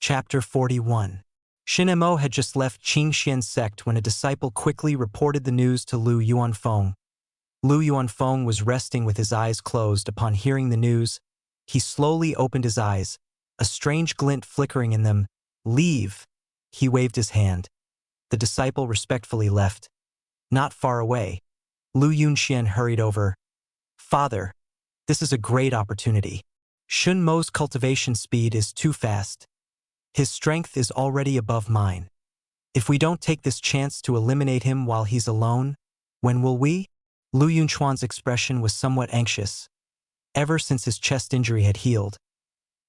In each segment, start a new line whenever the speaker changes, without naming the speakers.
Chapter 41. Shinemo had just left Qingxian's sect when a disciple quickly reported the news to Lu Yuanfeng. Lu Yuanfeng was resting with his eyes closed upon hearing the news. He slowly opened his eyes, a strange glint flickering in them. "Leave!" He waved his hand. The disciple respectfully left. Not far away, Lu Yunxian hurried over. "Father, this is a great opportunity. Shunmo's cultivation speed is too fast. His strength is already above mine. If we don't take this chance to eliminate him while he's alone, when will we?" Lu Yunchuan's expression was somewhat anxious. Ever since his chest injury had healed,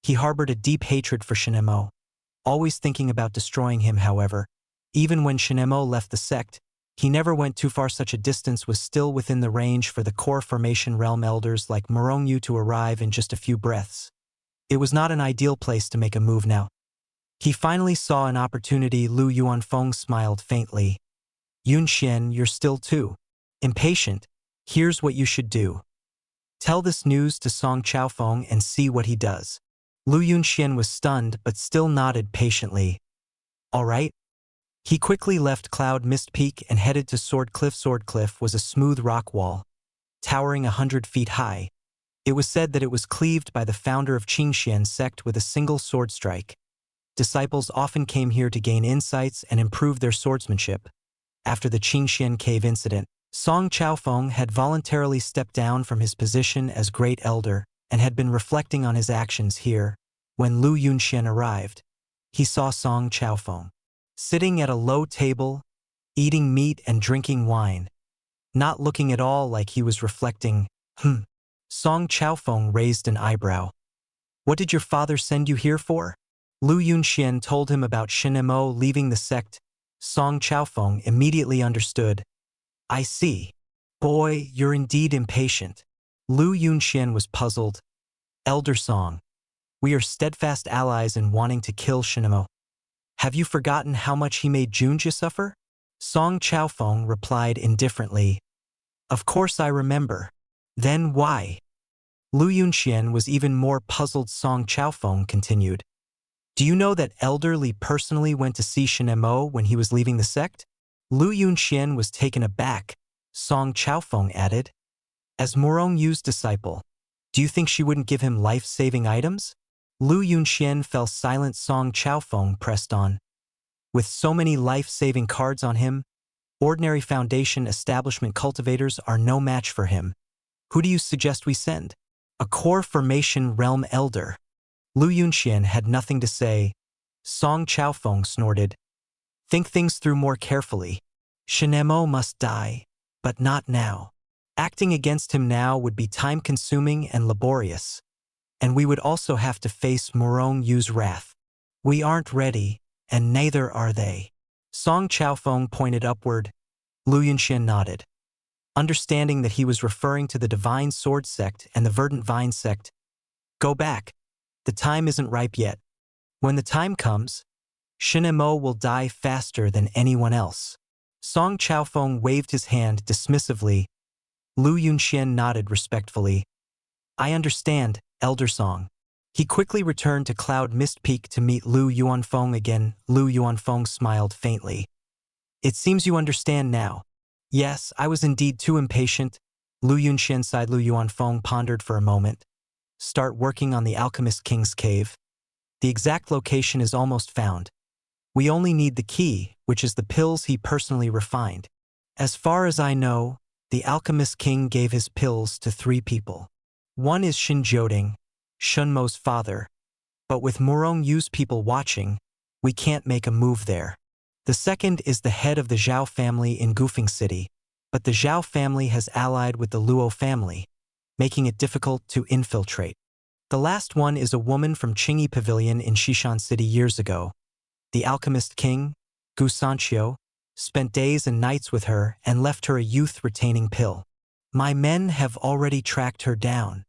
he harbored a deep hatred for Shinemo, always thinking about destroying him. However, even when Shinemo left the sect, he never went too far. Such a distance was still within the range for the core formation realm elders like Morongyu to arrive in just a few breaths. It was not an ideal place to make a move now. He finally saw an opportunity. Lu Yuanfeng smiled faintly. "Yunxian, you're still too impatient. Here's what you should do. Tell this news to Song Chaofeng and see what he does." Lu Yunxian was stunned but still nodded patiently. "All right." He quickly left Cloud Mist Peak and headed to Sword Cliff. Sword Cliff was a smooth rock wall, towering 100 feet high. It was said that it was cleaved by the founder of Qingxian's sect with a single sword strike. Disciples often came here to gain insights and improve their swordsmanship. After the Qingxian cave incident, Song Chaofeng had voluntarily stepped down from his position as Great Elder and had been reflecting on his actions here. When Lu Yunxian arrived, he saw Song Chaofeng sitting at a low table, eating meat and drinking wine, not looking at all like he was reflecting. Song Chaofeng raised an eyebrow. "What did your father send you here for?" Lu Yunxian told him about Shinemo leaving the sect. Song Chaofeng immediately understood. "I see. Boy, you're indeed impatient." Lu Yunxian was puzzled. "Elder Song, we are steadfast allies in wanting to kill Shinemo. Have you forgotten how much he made Junjie suffer?" Song Chaofeng replied indifferently. "Of course I remember. Then why?" Lu Yunxian was even more puzzled. Song Chaofeng continued. "Do you know that Elder Li personally went to see Shinemo when he was leaving the sect?" Lu Yunxian was taken aback. Song Chaofeng added, "As Morongyu's disciple, do you think she wouldn't give him life-saving items?" Lu Yunxian fell silent. Song Chaofeng pressed on. "With so many life-saving cards on him, ordinary foundation establishment cultivators are no match for him. Who do you suggest we send?" "A core formation realm elder." Lu Yunxian had nothing to say. Song Chaofeng snorted. "Think things through more carefully. Shinemo must die, but not now. Acting against him now would be time-consuming and laborious. And we would also have to face Morongyu's wrath. We aren't ready, and neither are they." Song Chaofeng pointed upward. Lu Yunxian nodded, understanding that he was referring to the Divine Sword Sect and the Verdant Vine Sect. "Go back. The time isn't ripe yet. When the time comes, Shinemo will die faster than anyone else." Song Chaofeng waved his hand dismissively. Lu Yunxian nodded respectfully. "I understand, Elder Song." He quickly returned to Cloud Mist Peak to meet Lu Yuanfeng again. Lu Yuanfeng smiled faintly. "It seems you understand now." "Yes, I was indeed too impatient." Lu Yunxian sighed. Lu Yuanfeng pondered for a moment. "Start working on the Alchemist King's cave. The exact location is almost found. We only need the key, which is the pills he personally refined. As far as I know, the Alchemist King gave his pills to 3 people. One is Shinjioding, Shunmo's father, but with Morongyu's people watching, we can't make a move there. The second is the head of the Zhao family in Gufeng City, but the Zhao family has allied with the Luo family, making it difficult to infiltrate. The last one is a woman from Qingyi Pavilion in Shishan City years ago. The Alchemist King, Gu Sanqiu, spent days and nights with her and left her a youth-retaining pill. My men have already tracked her down.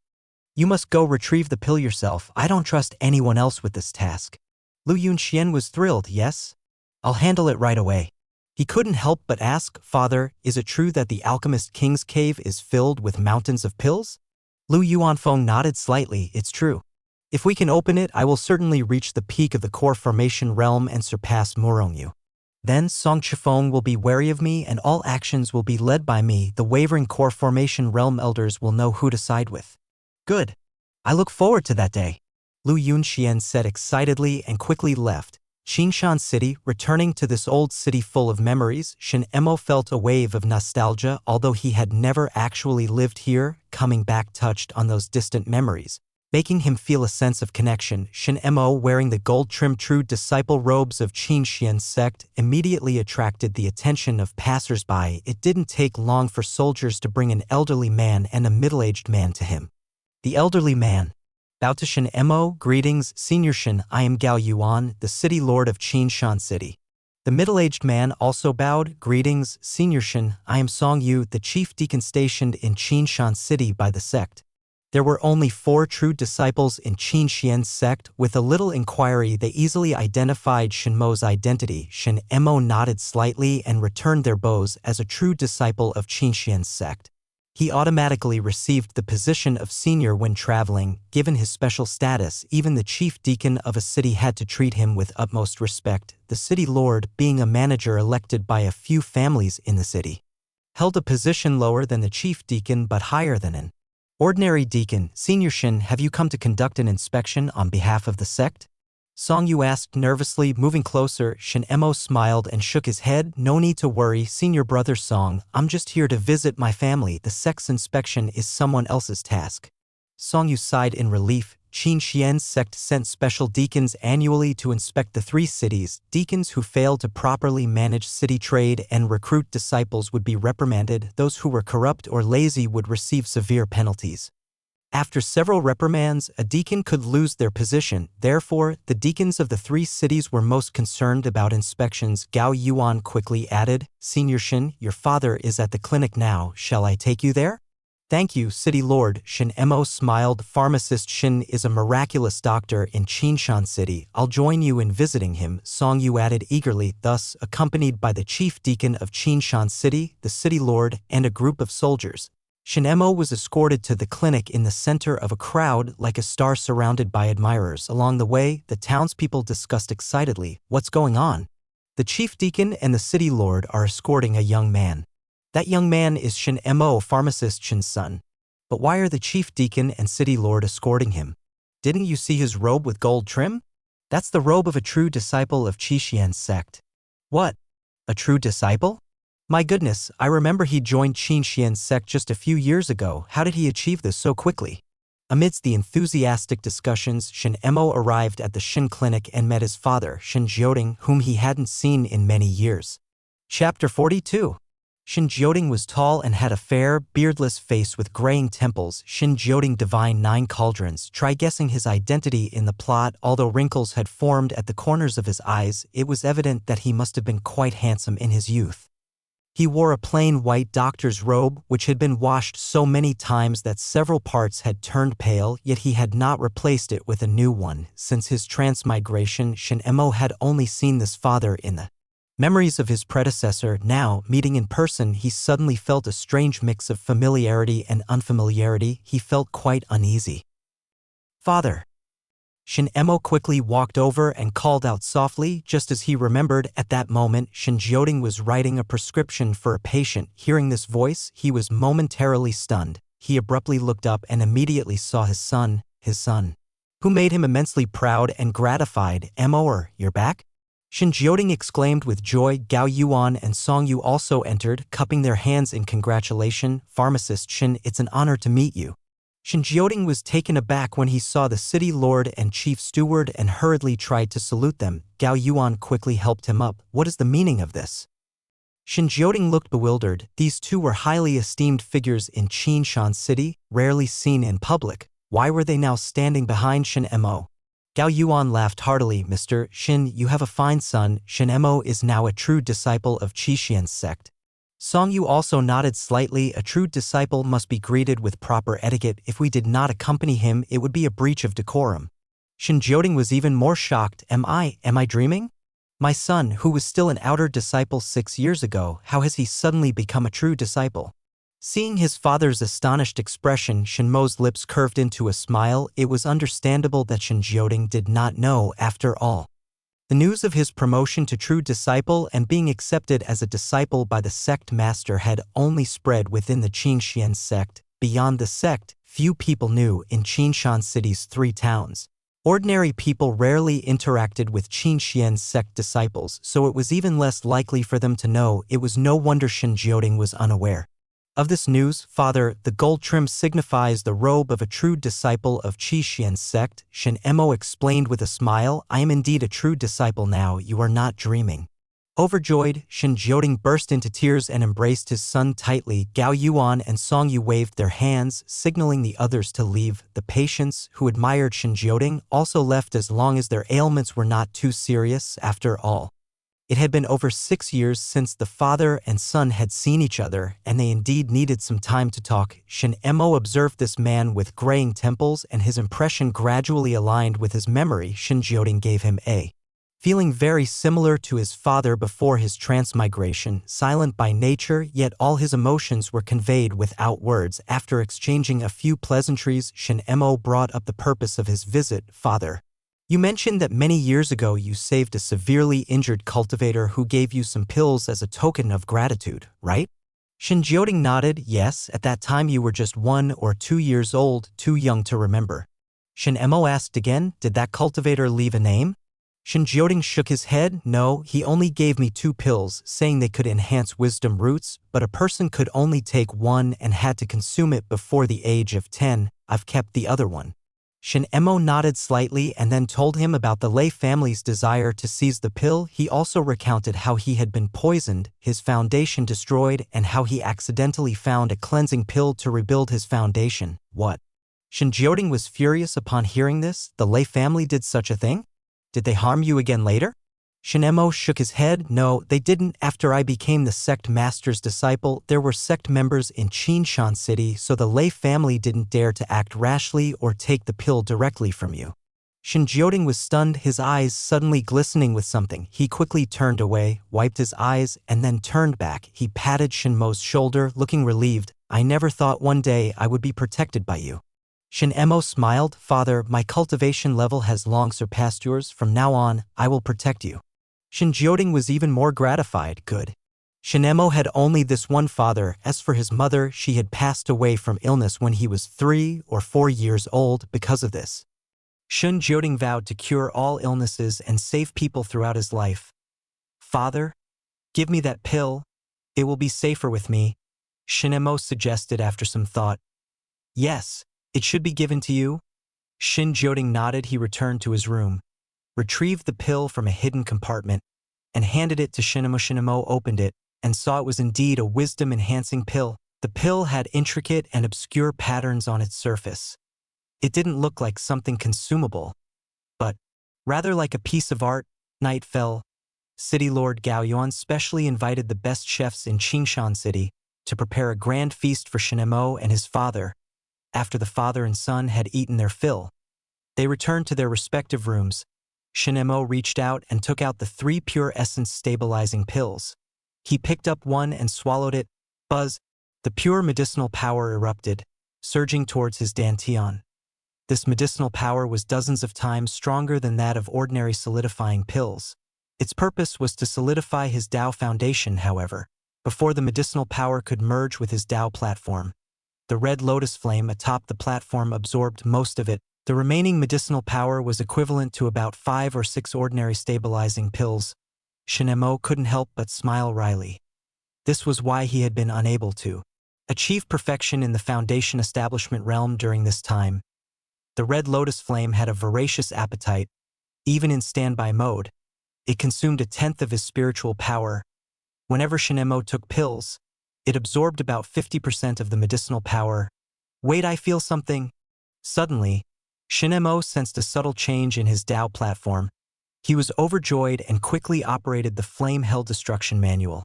You must go retrieve the pill yourself. I don't trust anyone else with this task." Lu Yunxian was thrilled. "Yes, I'll handle it right away." He couldn't help but ask, "Father, is it true that the Alchemist King's cave is filled with mountains of pills?" Lu Yuanfeng nodded slightly. "It's true. If we can open it, I will certainly reach the peak of the core formation realm and surpass Morongyu. Then Song Chifeng will be wary of me and all actions will be led by me. The wavering core formation realm elders will know who to side with. Good. I look forward to that day. Lu Yunxian said excitedly and quickly left. Qingshan City, returning to this old city full of memories, Shen Emo felt a wave of nostalgia. Although he had never actually lived here, coming back touched on those distant memories, making him feel a sense of connection. Shen Emo, wearing the gold-trimmed true disciple robes of Qingshan sect, immediately attracted the attention of passers-by. It didn't take long for soldiers to bring an elderly man and a middle-aged man to him. The elderly man bowed to Shen Emo. Greetings, Senior Shen, I am Gao Yuan, the city lord of Qingshan City. The middle-aged man also bowed. Greetings, Senior Shen, I am Song Yu, the chief deacon stationed in Qingshan City by the sect. There were only 4 true disciples in Qingshan sect. With a little inquiry, they easily identified Shen Mo's identity. Shen Emo nodded slightly and returned their bows. As a true disciple of Qingshan sect, he automatically received the position of senior when traveling. Given his special status, even the chief deacon of a city had to treat him with utmost respect. The city lord, being a manager elected by a few families in the city, held a position lower than the chief deacon but higher than an ordinary deacon. Senior Shen, have you come to conduct an inspection on behalf of the sect? Song Yu asked nervously, moving closer. Shen Emo smiled and shook his head. No need to worry, Senior Brother Song. I'm just here to visit my family. The sect's inspection is someone else's task. Song Yu sighed in relief. Qingshan sect sent special deacons annually to inspect the 3 cities. Deacons who failed to properly manage city trade and recruit disciples would be reprimanded. Those who were corrupt or lazy would receive severe penalties. After several reprimands, a deacon could lose their position. Therefore, the deacons of the 3 cities were most concerned about inspections. Gao Yuan quickly added, Senior Shen, your father is at the clinic now. Shall I take you there? Thank you, City Lord. Shen Emo smiled. Pharmacist Shen is a miraculous doctor in Qingshan City. I'll join you in visiting him, Song Yu added eagerly. Thus, accompanied by the chief deacon of Qingshan City, the city lord, and a group of soldiers, Shen Emo was escorted to the clinic in the center of a crowd like a star surrounded by admirers. Along the way, the townspeople discussed excitedly, what's going on? The chief deacon and the city lord are escorting a young man. That young man is Shen Emo, pharmacist Shen's son. But why are the chief deacon and city lord escorting him? Didn't you see his robe with gold trim? That's the robe of a true disciple of Qingshan sect. What? A true disciple? My goodness, I remember he joined Qingshan sect just a few years ago. How did he achieve this so quickly? Amidst the enthusiastic discussions, Shen Emo arrived at the Shen clinic and met his father, Shen Jioding, whom he hadn't seen in many years. Chapter 42. Shen Jioding was tall and had a fair, beardless face with graying temples. Shen Jioding divine 9 cauldrons. Try guessing his identity in the plot. Although wrinkles had formed at the corners of his eyes, it was evident that he must have been quite handsome in his youth. He wore a plain white doctor's robe, which had been washed so many times that several parts had turned pale, yet he had not replaced it with a new one. Since his transmigration, Shen Emo had only seen this father in the memories of his predecessor. Now, meeting in person, he suddenly felt a strange mix of familiarity and unfamiliarity. He felt quite uneasy. Father. Shen Emo quickly walked over and called out softly. Just as he remembered, at that moment, Shen Jioding was writing a prescription for a patient. Hearing this voice, he was momentarily stunned. He abruptly looked up and immediately saw his son, who made him immensely proud and gratified. Emo, you're back? Shen Jioding exclaimed with joy. Gao Yuan and Song Yu also entered, cupping their hands in congratulation. Pharmacist Shen, it's an honor to meet you. Shen Jioding was taken aback when he saw the city lord and chief steward and hurriedly tried to salute them. Gao Yuan quickly helped him up. What is the meaning of this? Shen Jioding looked bewildered. These two were highly esteemed figures in Qingshan City, rarely seen in public. Why were they now standing behind Shen Emo? Gao Yuan laughed heartily. Mr. Shen, you have a fine son. Shen Emo is now a true disciple of Qingshan sect. Song Yu also nodded slightly. A true disciple must be greeted with proper etiquette. If we did not accompany him, it would be a breach of decorum. Shen Jioding was even more shocked. Am I dreaming? My son, who was still an outer disciple 6 years ago, how has he suddenly become a true disciple? Seeing his father's astonished expression, Shinmo's lips curved into a smile. It was understandable that Shin Jioding did not know after all. The news of his promotion to true disciple and being accepted as a disciple by the sect master had only spread within the Qingxian sect. Beyond the sect, few people knew in Qingshan City's 3 towns. Ordinary people rarely interacted with Qingxian sect disciples, so it was even less likely for them to know. It was no wonder Shin Jioding was unaware of this news. Father, the gold trim signifies the robe of a true disciple of Qingxian sect, Shin Emo explained with a smile. I am indeed a true disciple now, you are not dreaming. Overjoyed, Shin Jioding burst into tears and embraced his son tightly. Gao Yuan and Song Yu waved their hands, signaling the others to leave. The patients, who admired Shin Jioding, also left as long as their ailments were not too serious. After all, it had been over 6 years since the father and son had seen each other, and they indeed needed some time to talk. Shin Emo observed this man with graying temples, and his impression gradually aligned with his memory. Shin Jioding gave him a feeling very similar to his father before his transmigration, silent by nature, yet all his emotions were conveyed without words. After exchanging a few pleasantries, Shin Emo brought up the purpose of his visit. Father, you mentioned that many years ago you saved a severely injured cultivator who gave you some pills as a token of gratitude, right? Shin Jioding nodded. Yes, at that time you were just 1 or 2 years old, too young to remember. Shin Emo asked again, did that cultivator leave a name? Shin Jioding shook his head. No, he only gave me 2 pills, saying they could enhance wisdom roots, but a person could only take 1 and had to consume it before the age of 10. I've kept the other one. Shin Emo nodded slightly and then told him about the Lei family's desire to seize the pill. He also recounted how he had been poisoned, his foundation destroyed, and how he accidentally found a cleansing pill to rebuild his foundation. What? Shin Jioding was furious upon hearing this. The Lei family did such a thing? Did they harm you again later? Shin Emo shook his head. No, they didn't. After I became the sect master's disciple, there were sect members in Qingshan City, so the Lei family didn't dare to act rashly or take the pill directly from you. Shin Jioding was stunned, his eyes suddenly glistening with something. He quickly turned away, wiped his eyes, and then turned back. He patted Shin Mo's shoulder, looking relieved. I never thought one day I would be protected by you. Shin Emo smiled. Father, my cultivation level has long surpassed yours. From now on, I will protect you. Shin Jioding was even more gratified. Good. Shin Emo had only this one father. As for his mother, she had passed away from illness when he was 3 or 4 years old. Because of this, Shin Jioding vowed to cure all illnesses and save people throughout his life. Father, give me that pill. It will be safer with me, Shin Emo suggested after some thought. Yes, it should be given to you. Shin Jioding nodded. He returned to his room, retrieved the pill from a hidden compartment, and handed it to Shin Emo. Shin Emo opened it and saw it was indeed a wisdom-enhancing pill. The pill had intricate and obscure patterns on its surface. It didn't look like something consumable, but rather like a piece of art. Night fell. City Lord Gao Yuan specially invited the best chefs in Qingshan City to prepare a grand feast for Shin Emo and his father. After the father and son had eaten their fill, they returned to their respective rooms. Shin Emo reached out and took out the 3 pure essence stabilizing pills. He picked up one and swallowed it. Buzz! The pure medicinal power erupted, surging towards his dantian. This medicinal power was dozens of times stronger than that of ordinary solidifying pills. Its purpose was to solidify his Dao foundation, however, before the medicinal power could merge with his Dao platform. The red lotus flame atop the platform absorbed most of it. The remaining medicinal power was equivalent to about 5 or 6 ordinary stabilizing pills. Shin Emo couldn't help but smile wryly. This was why he had been unable to achieve perfection in the foundation establishment realm during this time. The red lotus flame had a voracious appetite. Even in standby mode, it consumed 1/10 of his spiritual power. Whenever Shin Emo took pills, it absorbed about 50% of the medicinal power. Wait, I feel something. Suddenly, Shin Emo sensed a subtle change in his Dao platform. He was overjoyed and quickly operated the Flame Hell Destruction manual,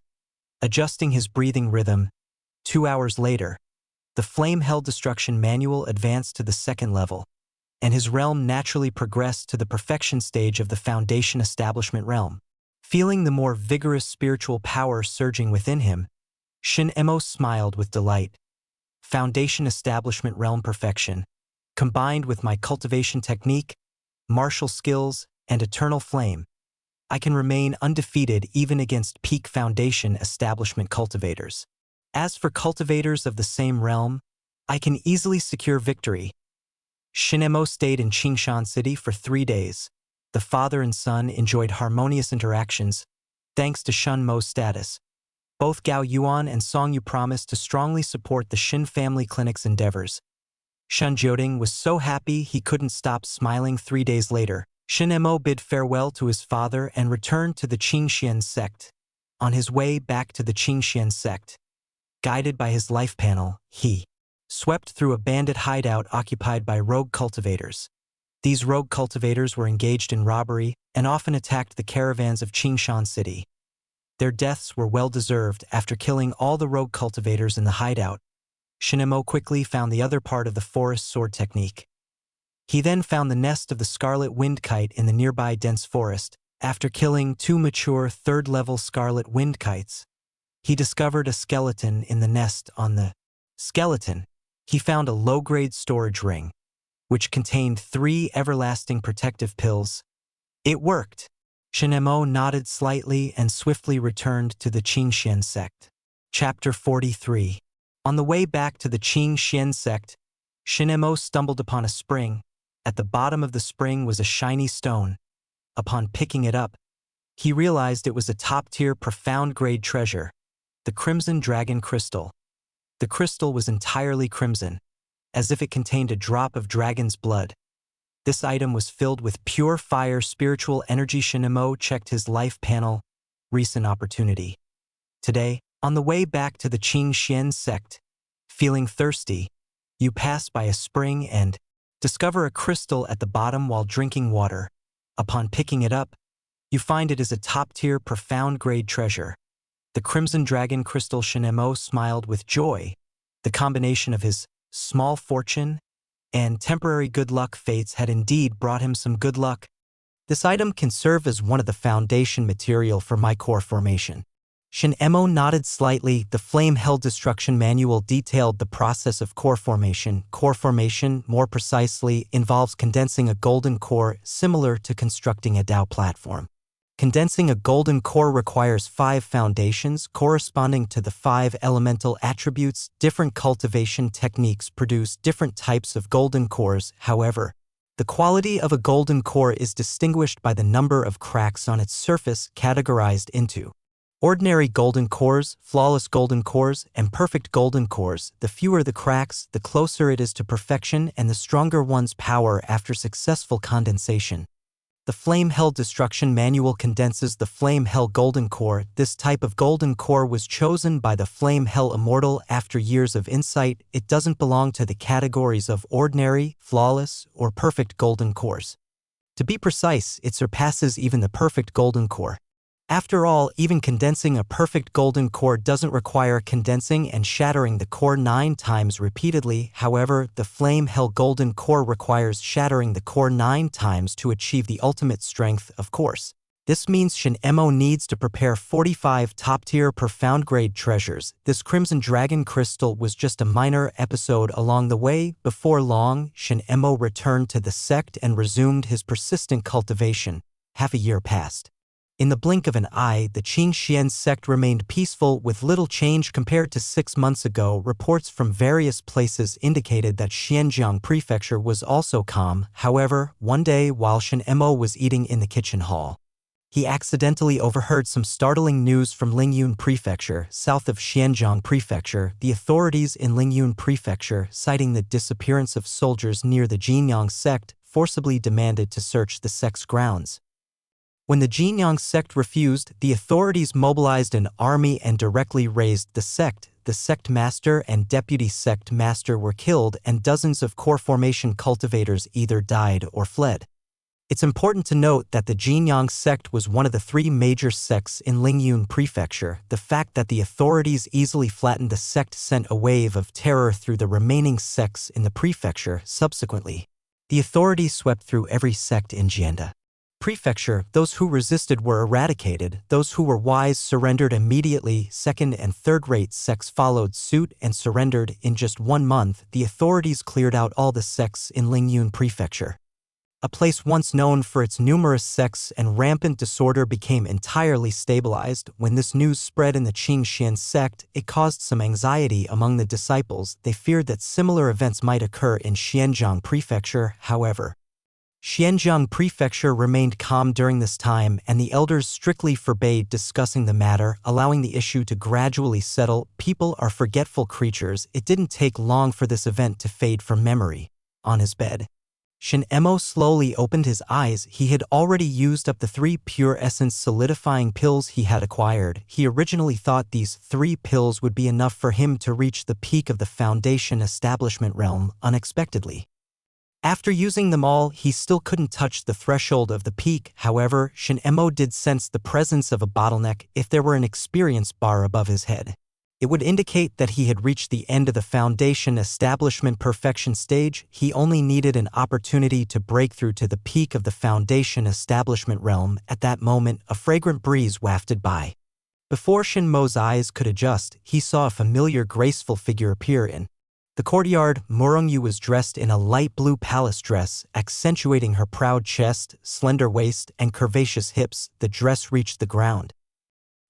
adjusting his breathing rhythm. 2 hours later, the Flame Hell Destruction manual advanced to the 2nd level, and his realm naturally progressed to the perfection stage of the foundation establishment realm. Feeling the more vigorous spiritual power surging within him, Shin Emo smiled with delight. foundation establishment realm perfection, combined with my cultivation technique, martial skills, and eternal flame, I can remain undefeated even against peak foundation establishment cultivators. As for cultivators of the same realm, I can easily secure victory. Shinemo stayed in Qingshan City for 3 days. The father and son enjoyed harmonious interactions, thanks to Shun Mo's status. Both Gao Yuan and Song Yu promised to strongly support the Shin family clinic's endeavors. Shun Jioding was so happy he couldn't stop smiling. 3 days later, Shinemo bid farewell to his father and returned to the Qingxian sect. On his way back to the Qingxian sect, guided by his life panel, he swept through a bandit hideout occupied by rogue cultivators. These rogue cultivators were engaged in robbery and often attacked the caravans of Qingshan City. Their deaths were well-deserved. After killing all the rogue cultivators in the hideout, Shinemo quickly found the other part of the forest sword technique. He then found the nest of the scarlet wind kite in the nearby dense forest. After killing 2 mature 3rd-level scarlet wind kites, he discovered a skeleton in the nest. On the skeleton, he found a low-grade storage ring, which contained 3 everlasting protective pills. It worked. Shinemo nodded slightly and swiftly returned to the Qingxian sect. Chapter 43. On the way back to the Qingxian sect, Shinemo stumbled upon a spring. At the bottom of the spring was a shiny stone. Upon picking it up, he realized it was a top-tier profound-grade treasure, the Crimson Dragon Crystal. The crystal was entirely crimson, as if it contained a drop of dragon's blood. This item was filled with pure fire spiritual energy. Shinemo checked his life panel. Recent opportunity. Today, on the way back to the Qingxian sect, feeling thirsty, you pass by a spring and discover a crystal at the bottom while drinking water. Upon picking it up, you find it is a top-tier profound-grade treasure, the Crimson Dragon Crystal. Shinemo smiled with joy. The combination of his small fortune and temporary good luck fates had indeed brought him some good luck. This item can serve as one of the foundation material for my core formation. Shinemo nodded slightly. The Flame Hell Destruction Manual detailed the process of core formation. Core formation, more precisely, involves condensing a golden core similar to constructing a Dao platform. Condensing a golden core requires 5 foundations corresponding to the 5 elemental attributes. Different cultivation techniques produce different types of golden cores. However, the quality of a golden core is distinguished by the number of cracks on its surface, categorized into ordinary golden cores, flawless golden cores, and perfect golden cores. The fewer the cracks, the closer it is to perfection and the stronger one's power after successful condensation. The Flame Hell Destruction Manual condenses the Flame Hell Golden Core. This type of golden core was chosen by the Flame Hell Immortal after years of insight. It doesn't belong to the categories of ordinary, flawless, or perfect golden cores. To be precise, it surpasses even the perfect golden core. After all, even condensing a perfect golden core doesn't require condensing and shattering the core 9 times repeatedly. However, the Flame Hell Golden Core requires shattering the core 9 times to achieve the ultimate strength, of course. This means Shinemo needs to prepare 45 top-tier profound-grade treasures. This Crimson Dragon Crystal was just a minor episode along the way. Before long, Shinemo returned to the sect and resumed his persistent cultivation. Half a year passed. In the blink of an eye, the Qingxian sect remained peaceful with little change compared to 6 months ago. Reports from various places indicated that Xianjiang Prefecture was also calm. However, one day while Shinemo was eating in the kitchen hall, he accidentally overheard some startling news from Lingyun Prefecture, south of Xianjiang Prefecture. The authorities in Lingyun Prefecture, citing the disappearance of soldiers near the Jinyang sect, forcibly demanded to search the sect's grounds. When the Jinyang sect refused, the authorities mobilized an army and directly razed the sect. The sect master and deputy sect master were killed, and dozens of core formation cultivators either died or fled. It's important to note that the Jinyang sect was one of the 3 major sects in Lingyun Prefecture. The fact that the authorities easily flattened the sect sent a wave of terror through the remaining sects in the prefecture. Subsequently, the authorities swept through every sect in Jianda. Prefecture, those who resisted were eradicated, those who were wise surrendered immediately, second and third-rate sects followed suit and surrendered. In just 1 month, the authorities cleared out all the sects in Lingyun Prefecture. A place once known for its numerous sects and rampant disorder became entirely stabilized. When this news spread in the Qingxian sect, it caused some anxiety among the disciples. They feared that similar events might occur in Xianjiang Prefecture. However, Xianjiang Prefecture remained calm during this time, and the elders strictly forbade discussing the matter, allowing the issue to gradually settle. People are forgetful creatures. It didn't take long for this event to fade from memory. On his bed, Shin Emo slowly opened his eyes. He had already used up the 3 pure essence solidifying pills he had acquired. He originally thought these 3 pills would be enough for him to reach the peak of the Foundation establishment realm. Unexpectedly, after using them all, he still couldn't touch the threshold of the peak. However, Shin Emo did sense the presence of a bottleneck. If there were an experience bar above his head, it would indicate that he had reached the end of the Foundation establishment perfection stage. He only needed an opportunity to break through to the peak of the Foundation establishment realm. At that moment, a fragrant breeze wafted by. Before Shin Mo's eyes could adjust, he saw a familiar, graceful figure appear in the courtyard. Morongyu was dressed in a light blue palace dress, accentuating her proud chest, slender waist, and curvaceous hips. The dress reached the ground,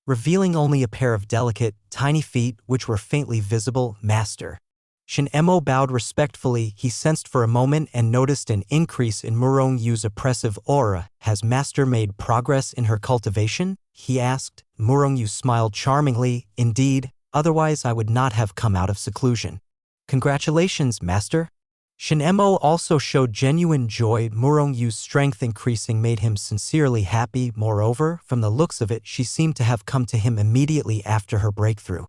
revealing only a pair of delicate, tiny feet which were faintly visible. Master. Shin Emo bowed respectfully. He sensed for a moment and noticed an increase in Murongyu's oppressive aura. Has Master made progress in her cultivation? He asked. Murongyu smiled charmingly. Indeed, otherwise I would not have come out of seclusion. Congratulations, Master. Shin Emo also showed genuine joy. Murongyu's strength increasing made him sincerely happy. Moreover, from the looks of it, she seemed to have come to him immediately after her breakthrough.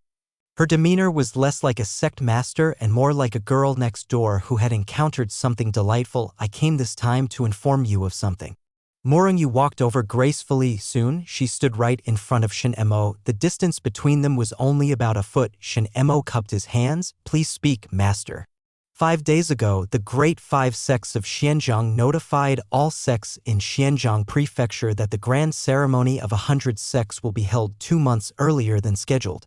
Her demeanor was less like a sect master and more like a girl next door who had encountered something delightful. I came this time to inform you of something. Morongyu walked over gracefully. Soon, she stood right in front of Shin Emo. The distance between them was only about a foot. Shin Emo cupped his hands. Please speak, Master. 5 days ago, the Great 5 Sects of Xianjiang notified all sects in Xianjiang Prefecture that the grand ceremony of 100 sects will be held 2 months earlier than scheduled.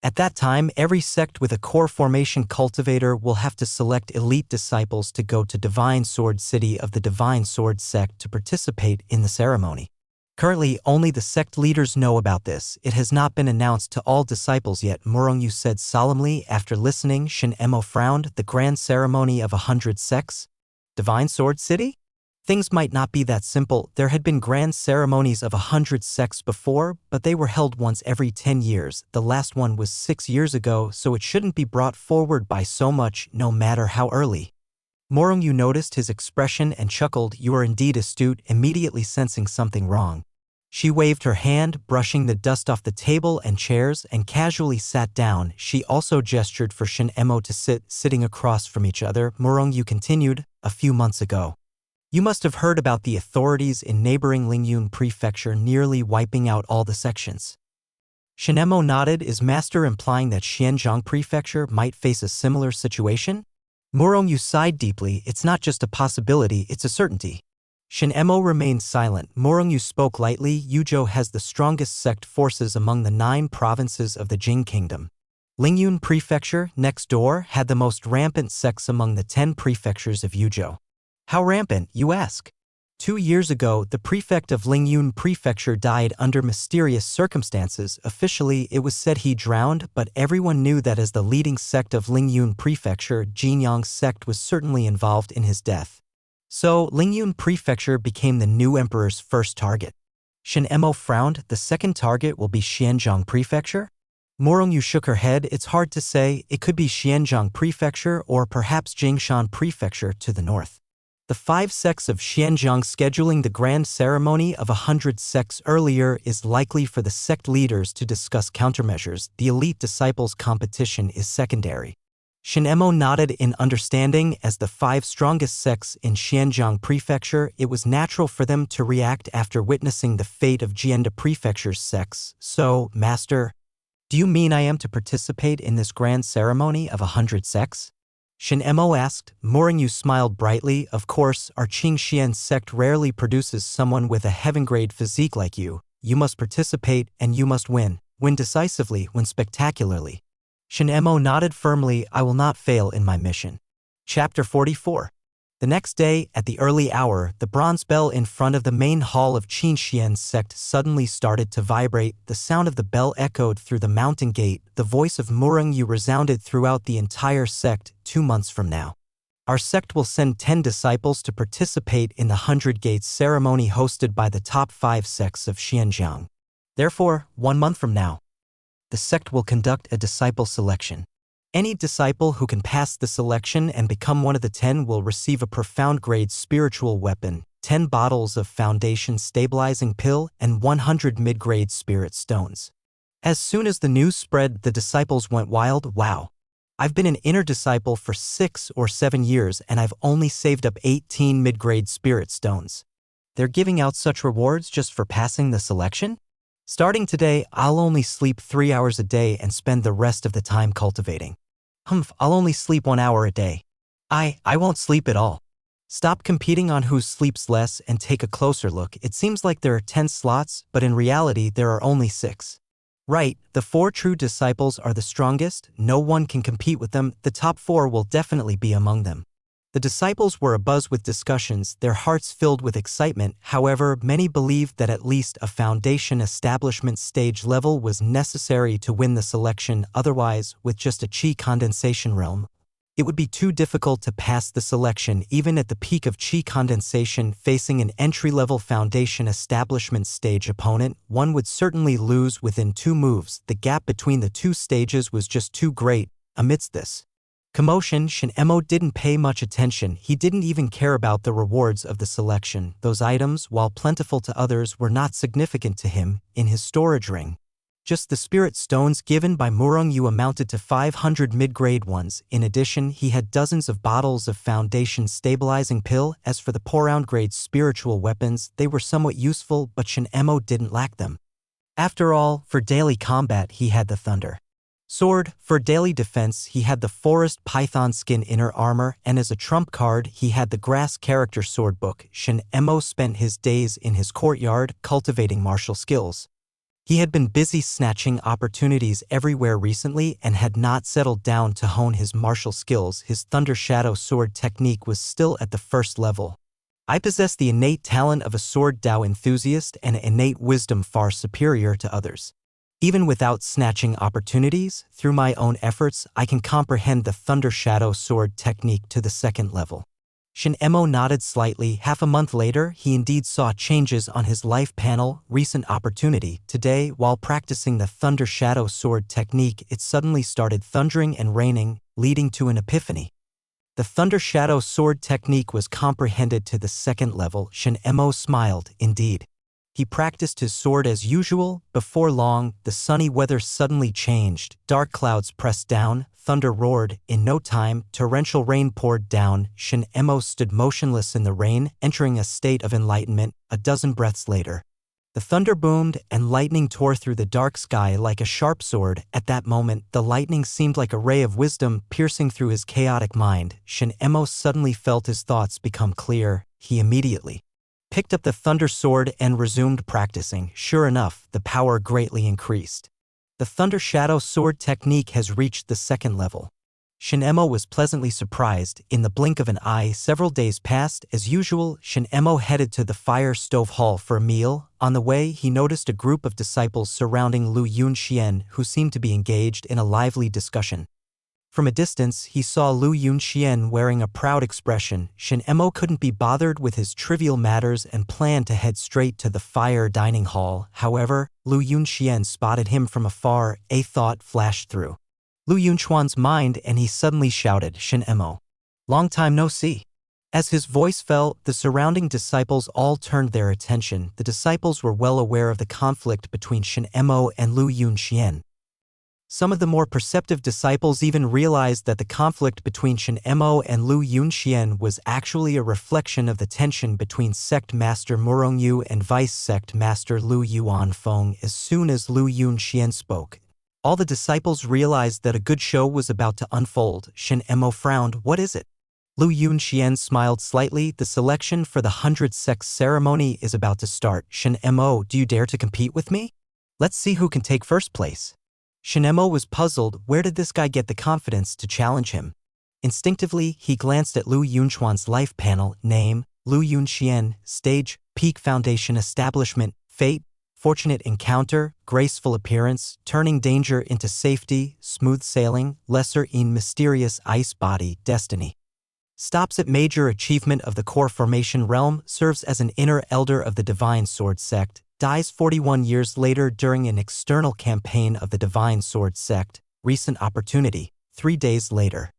At that time, every sect with a core formation cultivator will have to select elite disciples to go to Divine Sword City of the Divine Sword sect to participate in the ceremony. Currently, only the sect leaders know about this. It has not been announced to all disciples yet, Murongyu said solemnly. After listening, Shin Emo frowned. The grand ceremony of 100 sects? Divine Sword City? Things might not be that simple. There had been grand ceremonies of 100 sects before, but they were held once every 10 years. The last one was 6 years ago, so it shouldn't be brought forward by so much, no matter how early. Morongyu noticed his expression and chuckled. You are indeed astute, immediately sensing something wrong. She waved her hand, brushing the dust off the table and chairs, and casually sat down. She also gestured for Shin Emo to sit, sitting across from each other. Morongyu continued, a few months ago, you must have heard about the authorities in neighboring Lingyun Prefecture nearly wiping out all the sections. Shin Emo nodded. Is Master implying that Xianjiang Prefecture might face a similar situation? Morongyu sighed deeply. It's not just a possibility, it's a certainty. Shin Emo remained silent. Morongyu spoke lightly. Yuzhou has the strongest sect forces among the 9 provinces of the Jing Kingdom. Lingyun Prefecture, next door, had the most rampant sects among the 10 prefectures of Yuzhou. How rampant, you ask? 2 years ago, the prefect of Lingyun Prefecture died under mysterious circumstances. Officially, it was said he drowned, but everyone knew that as the leading sect of Lingyun Prefecture, Jinyang's sect was certainly involved in his death. So, Lingyun Prefecture became the new emperor's first target. Shin Emo frowned. The second target will be Xianjiang Prefecture? Morongyu shook her head. It's hard to say. It could be Xianjiang Prefecture or perhaps Jingshan Prefecture to the north. The 5 sects of Xianjiang scheduling the grand ceremony of 100 sects earlier is likely for the sect leaders to discuss countermeasures. The elite disciples competition is secondary. Shin Emo nodded in understanding. As the 5 strongest sects in Xianjiang Prefecture, it was natural for them to react after witnessing the fate of Jianda Prefecture's sects. So, Master, do you mean I am to participate in this grand ceremony of 100 sects? Shin Mo asked. Murongyu smiled brightly. Of course, our Qingxian sect rarely produces someone with a heaven-grade physique like you. You must participate and you must win. Win decisively, win spectacularly. Shin Mo nodded firmly. I will not fail in my mission. Chapter 44. The next day, at the early hour, the bronze bell in front of the main hall of Qingxian's sect suddenly started to vibrate. The sound of the bell echoed through the mountain gate. The voice of Murongyu resounded throughout the entire sect. 2 months from now, our sect will send 10 disciples to participate in the 100 Gates ceremony hosted by the top 5 sects of Xianjiang. Therefore, 1 month from now, the sect will conduct a disciple selection. Any disciple who can pass the selection and become one of the 10 will receive a profound grade spiritual weapon, 10 bottles of foundation stabilizing pill, and 100 mid-grade spirit stones. As soon as the news spread, the disciples went wild. Wow! I've been an inner disciple for 6 or 7 years and I've only saved up 18 mid-grade spirit stones. They're giving out such rewards just for passing the selection? Starting today, I'll only sleep 3 hours a day and spend the rest of the time cultivating. I'll only sleep 1 hour a day. I won't sleep at all. Stop competing on who sleeps less and take a closer look. It seems like there are 10 slots, but in reality there are only 6. Right, the 4 true disciples are the strongest, no one can compete with them, the top 4 will definitely be among them. The disciples were abuzz with discussions, their hearts filled with excitement. However, many believed that at least a foundation establishment stage level was necessary to win the selection. Otherwise, with just a chi condensation realm, it would be too difficult to pass the selection. Even at the peak of chi condensation, facing an entry-level foundation establishment stage opponent, one would certainly lose within 2 moves. The gap between the 2 stages was just too great. Amidst this commotion, Shin Mo didn't pay much attention. He didn't even care about the rewards of the selection. Those items, while plentiful to others, were not significant to him. In his storage ring, just the spirit stones given by Murongyu amounted to 500 mid-grade ones. In addition, he had dozens of bottles of foundation stabilizing pill. As for the poor-round grade spiritual weapons, they were somewhat useful, but Shin Mo didn't lack them. After all, for daily combat he had the thunder sword, for daily defense he had the forest python skin inner armor, and as a trump card he had the grass character sword book. Shin Mo spent his days in his courtyard cultivating martial skills. He had been busy snatching opportunities everywhere recently and had not settled down to hone his martial skills. His thunder shadow sword technique was still at the first level. I possess the innate talent of a sword Dao enthusiast and innate wisdom far superior to others. Even without snatching opportunities, through my own efforts, I can comprehend the Thunder Shadow Sword technique to the 2nd level. Shin Mo nodded slightly. Half a month later, he indeed saw changes on his life panel. Recent opportunity. Today, while practicing the Thunder Shadow Sword technique, it suddenly started thundering and raining, leading to an epiphany. The Thunder Shadow Sword technique was comprehended to the 2nd level. Shin Mo smiled. Indeed. He practiced his sword as usual. Before long, the sunny weather suddenly changed. Dark clouds pressed down, thunder roared. In no time, torrential rain poured down. Shin Mo stood motionless in the rain, entering a state of enlightenment. A dozen breaths later, the thunder boomed and lightning tore through the dark sky like a sharp sword. At that moment, the lightning seemed like a ray of wisdom piercing through his chaotic mind. Shin Mo suddenly felt his thoughts become clear. He immediately picked up the thunder sword and resumed practicing. Sure enough, the power greatly increased. The Thunder Shadow Sword technique has reached the 2nd level. Shin Mo was pleasantly surprised. In the blink of an eye, several days passed. As usual, Shin Mo headed to the fire stove hall for a meal. On the way, he noticed a group of disciples surrounding Lu Yunxian, who seemed to be engaged in a lively discussion. From a distance, he saw Lu Yunxian wearing a proud expression. Shin Mo couldn't be bothered with his trivial matters and planned to head straight to the fire dining hall. However, Lu Yunxian spotted him from afar. A thought flashed through Lu Yunchuan's mind and he suddenly shouted, Shin Mo, long time no see. As his voice fell, the surrounding disciples all turned their attention. The disciples were well aware of the conflict between Shin Mo and Lu Yunxian. Some of the more perceptive disciples even realized that the conflict between Shin Mo and Lu Yunxian was actually a reflection of the tension between Sect Master Murongyu and Vice Sect Master Lu Yuanfeng. As soon as Lu Yunxian spoke, All the disciples realized that a good show was about to unfold. Shen Mo frowned. What is it? Lu Yunxian smiled slightly. The selection for the 100 sex ceremony is about to start. Shen Mo, do you dare to compete with me? Let's see who can take first place. Shen Mo was puzzled. Where did this guy get the confidence to challenge him? Instinctively, he glanced at Lu Yunchuan's life panel. Name, Lu Yunxian. Stage, Peak Foundation Establishment. Fate, fortunate encounter, graceful appearance, turning danger into safety, smooth sailing, lesser in mysterious ice body, destiny. Stops at major achievement of the core formation realm, serves as an inner elder of the Divine Sword Sect, dies 41 years later during an external campaign of the Divine Sword Sect, recent opportunity, 3 days later.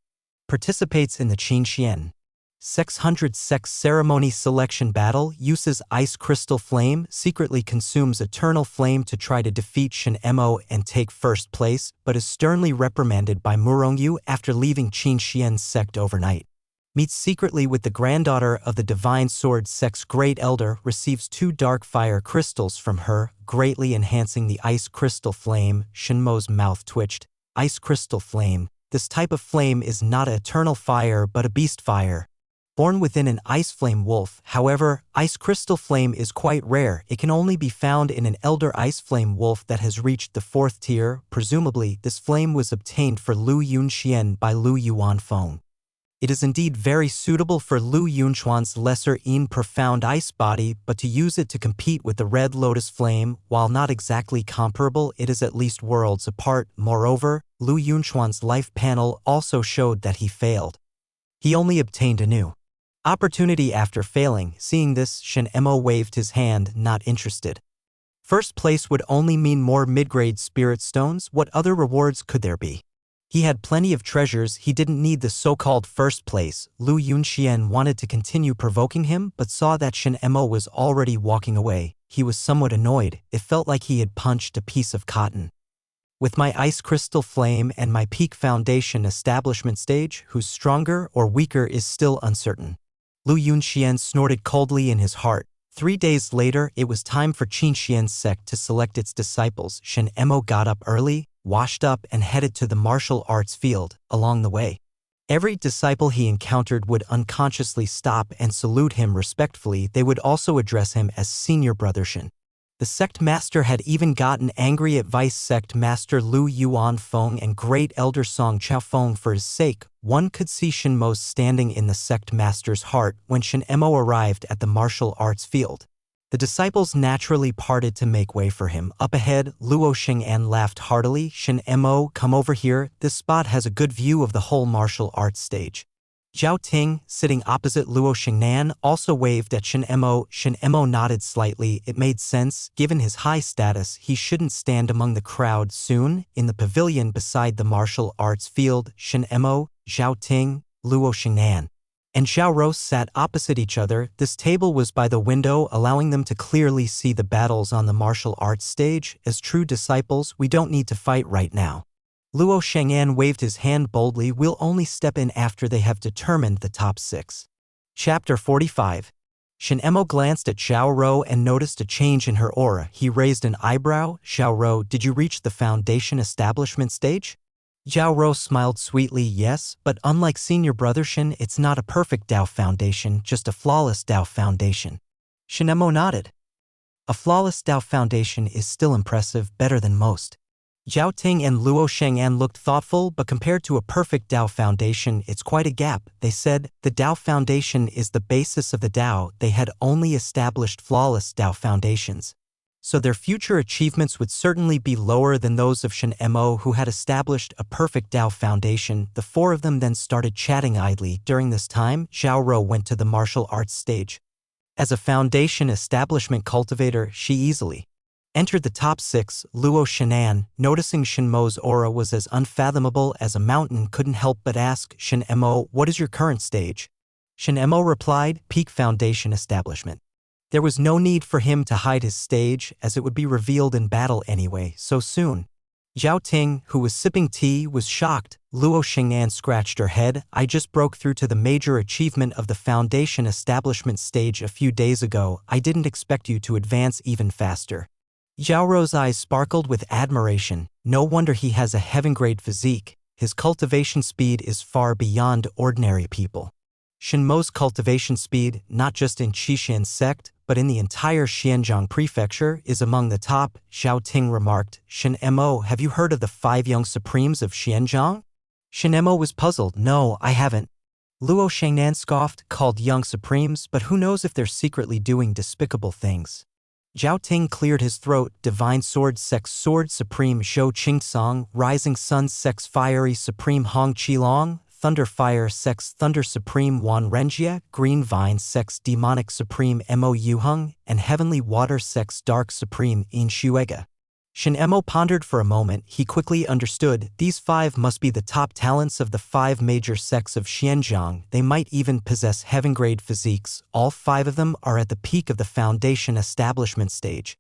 Participates in the Qingxian 600 sex ceremony selection battle, uses ice crystal flame, secretly consumes eternal flame to try to defeat Shen Mo and take first place, but is sternly reprimanded by Murongyu after leaving Qingxian's sect overnight. Meets secretly with the granddaughter of the Divine Sword Sect's Great Elder, receives 2 dark fire crystals from her, greatly enhancing the ice crystal flame. Shen Mo's mouth twitched. Ice crystal flame. This type of flame is not an eternal fire but a beast fire. Born within an ice flame wolf, however, ice crystal flame is quite rare. It can only be found in an elder ice flame wolf that has reached the 4th tier. Presumably, this flame was obtained for Lu Yunxian by Lu Yuanfeng. It is indeed very suitable for Lu Yunchuan's lesser-in profound ice body, but to use it to compete with the Red Lotus Flame, while not exactly comparable, it is at least worlds apart. Moreover, Lu Yunchuan's life panel also showed that he failed. He only obtained a new opportunity after failing. Seeing this, Shen Mo waved his hand, not interested. First place would only mean more mid-grade spirit stones. What other rewards could there be? He had plenty of treasures, he didn't need the so-called first place. Lu Yunxian wanted to continue provoking him, but saw that Shen Mo was already walking away. He was somewhat annoyed. It felt like he had punched a piece of cotton. With my ice crystal flame and my peak foundation establishment stage, who's stronger or weaker is still uncertain. Lu Yunxian snorted coldly in his heart. 3 days later, it was time for Qingxian's sect to select its disciples. Shen Mo got up early, washed up and headed to the martial arts field. Along the way, every disciple he encountered would unconsciously stop and salute him respectfully. They would also address him as Senior Brother Shen. The sect master had even gotten angry at Vice Sect Master Lu Yuanfeng and Great Elder Song Chaofeng for his sake. One could see Shen Mo standing in the sect master's heart when Shen Mo arrived at the martial arts field. The disciples naturally parted to make way for him. Up ahead, Luo Xing'an laughed heartily. Shen Mo, come over here. This spot has a good view of the whole martial arts stage. Zhao Ting, sitting opposite Luo Xing'an, also waved at Shen Mo. Shen Mo nodded slightly. It made sense. Given his high status, he shouldn't stand among the crowd. Soon, in the pavilion beside the martial arts field, Shen Mo, Zhao Ting, Luo Xing'an, and Xiao Rou sat opposite each other. This table was by the window, allowing them to clearly see the battles on the martial arts stage. As true disciples, we don't need to fight right now. Luo Sheng'an waved his hand boldly. We'll only step in after they have determined the top 6. Chapter 45. Shen Mo glanced at Xiao Rou and noticed a change in her aura. He raised an eyebrow. Xiao Rou, did you reach the foundation establishment stage? Xiao Rou smiled sweetly. Yes, but unlike Senior Brother Shen, it's not a perfect Dao foundation, just a flawless Dao foundation. Shen Mo nodded. A flawless Dao foundation is still impressive, better than most. Zhao Ting and Luo Sheng'an looked thoughtful, but compared to a perfect Dao foundation, it's quite a gap. They said, the Dao foundation is the basis of the Dao. They had only established flawless Dao foundations, so their future achievements would certainly be lower than those of Shen Mo, who had established a perfect Dao foundation. The 4 of them then started chatting idly. During this time, Xiao Rou went to the martial arts stage. As a foundation establishment cultivator, she easily entered the top 6. Luo Shenan, noticing Shen Mo's aura was as unfathomable as a mountain, couldn't help but ask, Shen Mo, what is your current stage? Shen Mo replied, Peak Foundation Establishment. There was no need for him to hide his stage, as it would be revealed in battle anyway, so soon. Zhao Ting, who was sipping tea, was shocked. Luo Xing'an scratched her head. I just broke through to the major achievement of the foundation establishment stage a few days ago. I didn't expect you to advance even faster. Zhao Rou's eyes sparkled with admiration. No wonder he has a heaven-grade physique. His cultivation speed is far beyond ordinary people. Shenmo's cultivation speed, not just in Qixuan sect, but in the entire Xianzhang prefecture, is among the top, Zhao Ting remarked. Shen Mo, have you heard of the 5 young supremes of Xianzhang? Shen Mo was puzzled. No, I haven't. Luo Shengnan scoffed, called young supremes, but who knows if they're secretly doing despicable things. Zhao Ting cleared his throat. Divine Sword Sex Sword Supreme Zhou Qingsong, Rising Sun Sex Fiery Supreme Hong Qilong, Thunder Fire Sex Thunder Supreme Wan Renjia, Green Vine Sex Demonic Supreme Mo Yuheng, and Heavenly Water Sex Dark Supreme In Shuega. Shen Mo pondered for a moment. He quickly understood. These 5 must be the top talents of the 5 major sects of Xianzhang. They might even possess heaven-grade physiques. All 5 of them are at the peak of the foundation establishment stage.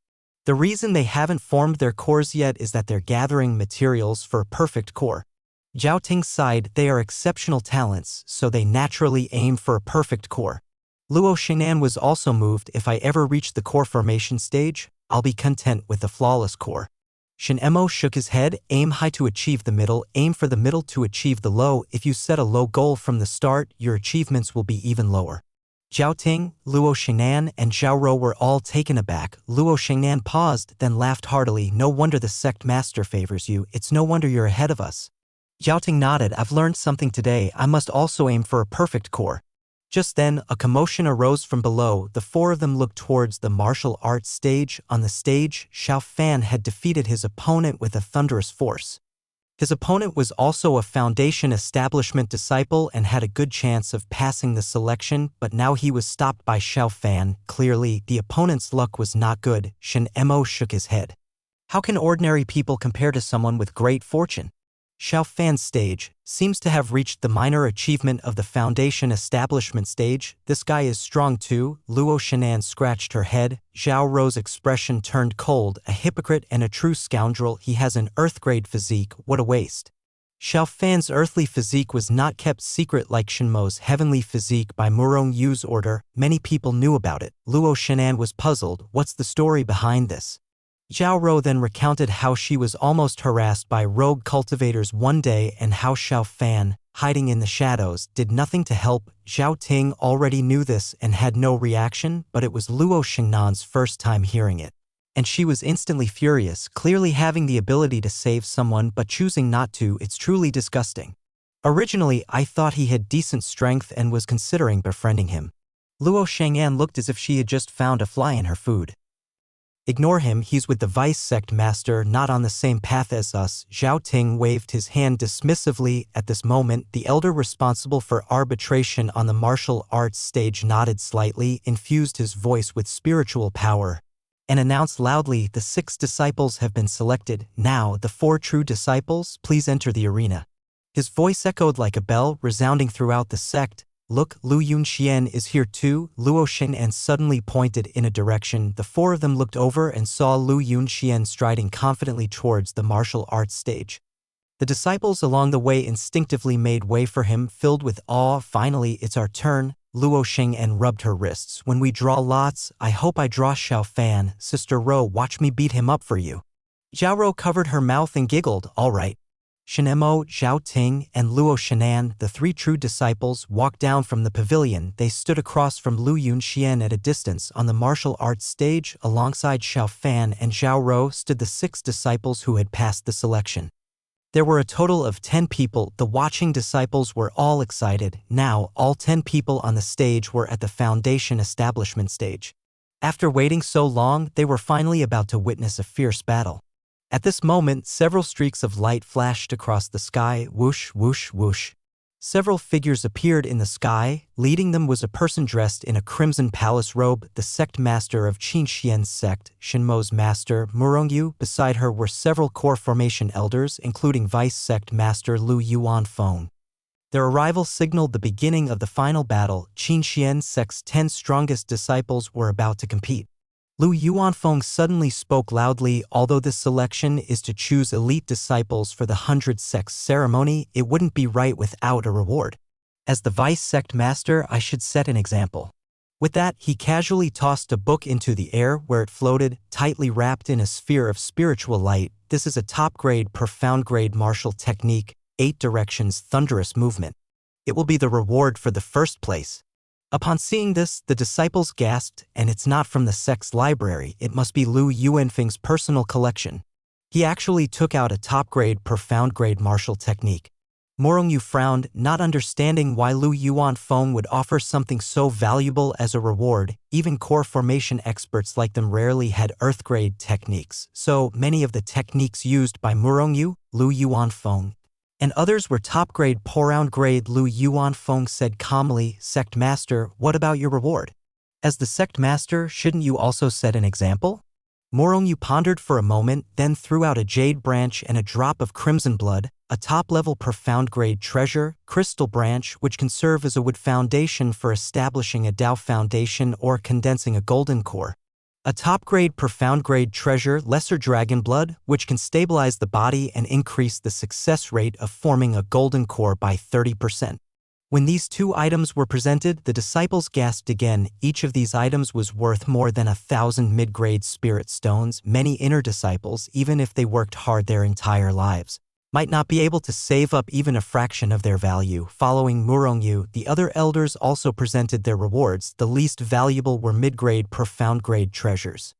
The reason they haven't formed their cores yet is that they're gathering materials for a perfect core. Zhao Ting sighed. They are exceptional talents, so they naturally aim for a perfect core. Luo Shengnan was also moved. If I ever reach the core formation stage, I'll be content with the flawless core. Shen Mo shook his head. Aim high to achieve the middle, aim for the middle to achieve the low. If you set a low goal from the start, your achievements will be even lower. Zhao Ting, Luo Shengnan, and Zhao Rou were all taken aback. Luo Shengnan paused, then laughed heartily. No wonder the sect master favors you. It's no wonder you're ahead of us. Zhao Ting nodded. I've learned something today. I must also aim for a perfect core. Just then, a commotion arose from below. The 4 of them looked towards the martial arts stage. On the stage, Xiao Fan had defeated his opponent with a thunderous force. His opponent was also a foundation establishment disciple and had a good chance of passing the selection, but now he was stopped by Xiao Fan. Clearly, the opponent's luck was not good. Shen Mo shook his head. How can ordinary people compare to someone with great fortune? Xiao Fan's stage seems to have reached the minor achievement of the foundation establishment stage. This guy is strong too. Luo Shengnan scratched her head. Zhao Rou's expression turned cold. A hypocrite and a true scoundrel. He has an earth-grade physique. What a waste. Xiao Fan's earthly physique was not kept secret like Shenmo's heavenly physique by Murong Yu's order. Many people knew about it. Luo Shengnan was puzzled. What's the story behind this? Zhao Rou then recounted how she was almost harassed by rogue cultivators one day and how Xiao Fan, hiding in the shadows, did nothing to help. Zhao Ting already knew this and had no reaction, but it was Luo Shengnan's first time hearing it. And she was instantly furious, clearly having the ability to save someone but choosing not to. It's truly disgusting. Originally, I thought he had decent strength and was considering befriending him. Luo Shengnan looked as if she had just found a fly in her food. Ignore him, he's with the vice sect master, not on the same path as us. Zhao Ting waved his hand dismissively. At this moment, the elder responsible for arbitration on the martial arts stage nodded slightly, infused his voice with spiritual power, and announced loudly, the 6 disciples have been selected. Now, the 4 true disciples, please enter the arena. His voice echoed like a bell, resounding throughout the sect. Look, Lu Yunxian is here too. Luo Shengnan suddenly pointed in a direction. The 4 of them looked over and saw Lu Yunxian striding confidently towards the martial arts stage. The disciples along the way instinctively made way for him, filled with awe. Finally, it's our turn. Luo Shengnan rubbed her wrists. When we draw lots, I hope I draw Xiao Fan. Sister Rou, watch me beat him up for you. Zhao Rou covered her mouth and giggled. All right. Shen Mo, Zhao Ting, and Luo Shengnan, the 3 true disciples, walked down from the pavilion. They stood across from Lu Yunxian at a distance. On the martial arts stage, alongside Xiao Fan and Zhao Rou, stood the 6 disciples who had passed the selection. There were a total of 10 people. The watching disciples were all excited. Now, all 10 people on the stage were at the foundation establishment stage. After waiting so long, they were finally about to witness a fierce battle. At this moment, several streaks of light flashed across the sky. Whoosh, whoosh, whoosh. Several figures appeared in the sky. Leading them was a person dressed in a crimson palace robe, the sect master of Qinxian's sect, Shenmo's master, Murongyu. Beside her were several core formation elders, including vice sect master Lu Yuanfeng. Their arrival signaled the beginning of the final battle. Qinxian sect's 10 strongest disciples were about to compete. Lu Yuanfeng suddenly spoke loudly. Although this selection is to choose elite disciples for the 100 sects ceremony, it wouldn't be right without a reward. As the vice sect master, I should set an example. With that, he casually tossed a book into the air where it floated, tightly wrapped in a sphere of spiritual light. This is a top-grade, profound-grade martial technique, 8 directions, thunderous movement. It will be the reward for the first place. Upon seeing this, the disciples gasped, and it's not from the sect's library, it must be Lu Yuanfeng's personal collection. He actually took out a top-grade, profound-grade martial technique. Morongyu frowned, not understanding why Lu Yuanfeng would offer something so valuable as a reward. Even core formation experts like them rarely had earth-grade techniques, so many of the techniques used by Morongyu, Lu Yuanfeng, and others were top-grade, profound-grade. Lu Yuanfeng said calmly, "Sect Master, what about your reward? As the Sect Master, shouldn't you also set an example?" Morongyu pondered for a moment, then threw out a jade branch and a drop of crimson blood, a top-level profound-grade treasure, crystal branch, which can serve as a wood foundation for establishing a Dao foundation or condensing a golden core. A top-grade profound-grade treasure, lesser dragon blood, which can stabilize the body and increase the success rate of forming a golden core by 30%. When these 2 items were presented, the disciples gasped again. Each of these items was worth more than 1,000 mid-grade spirit stones. Many inner disciples, even if they worked hard their entire lives, might not be able to save up even a fraction of their value. Following Morongyu, the other elders also presented their rewards. The least valuable were mid-grade, profound-grade treasures.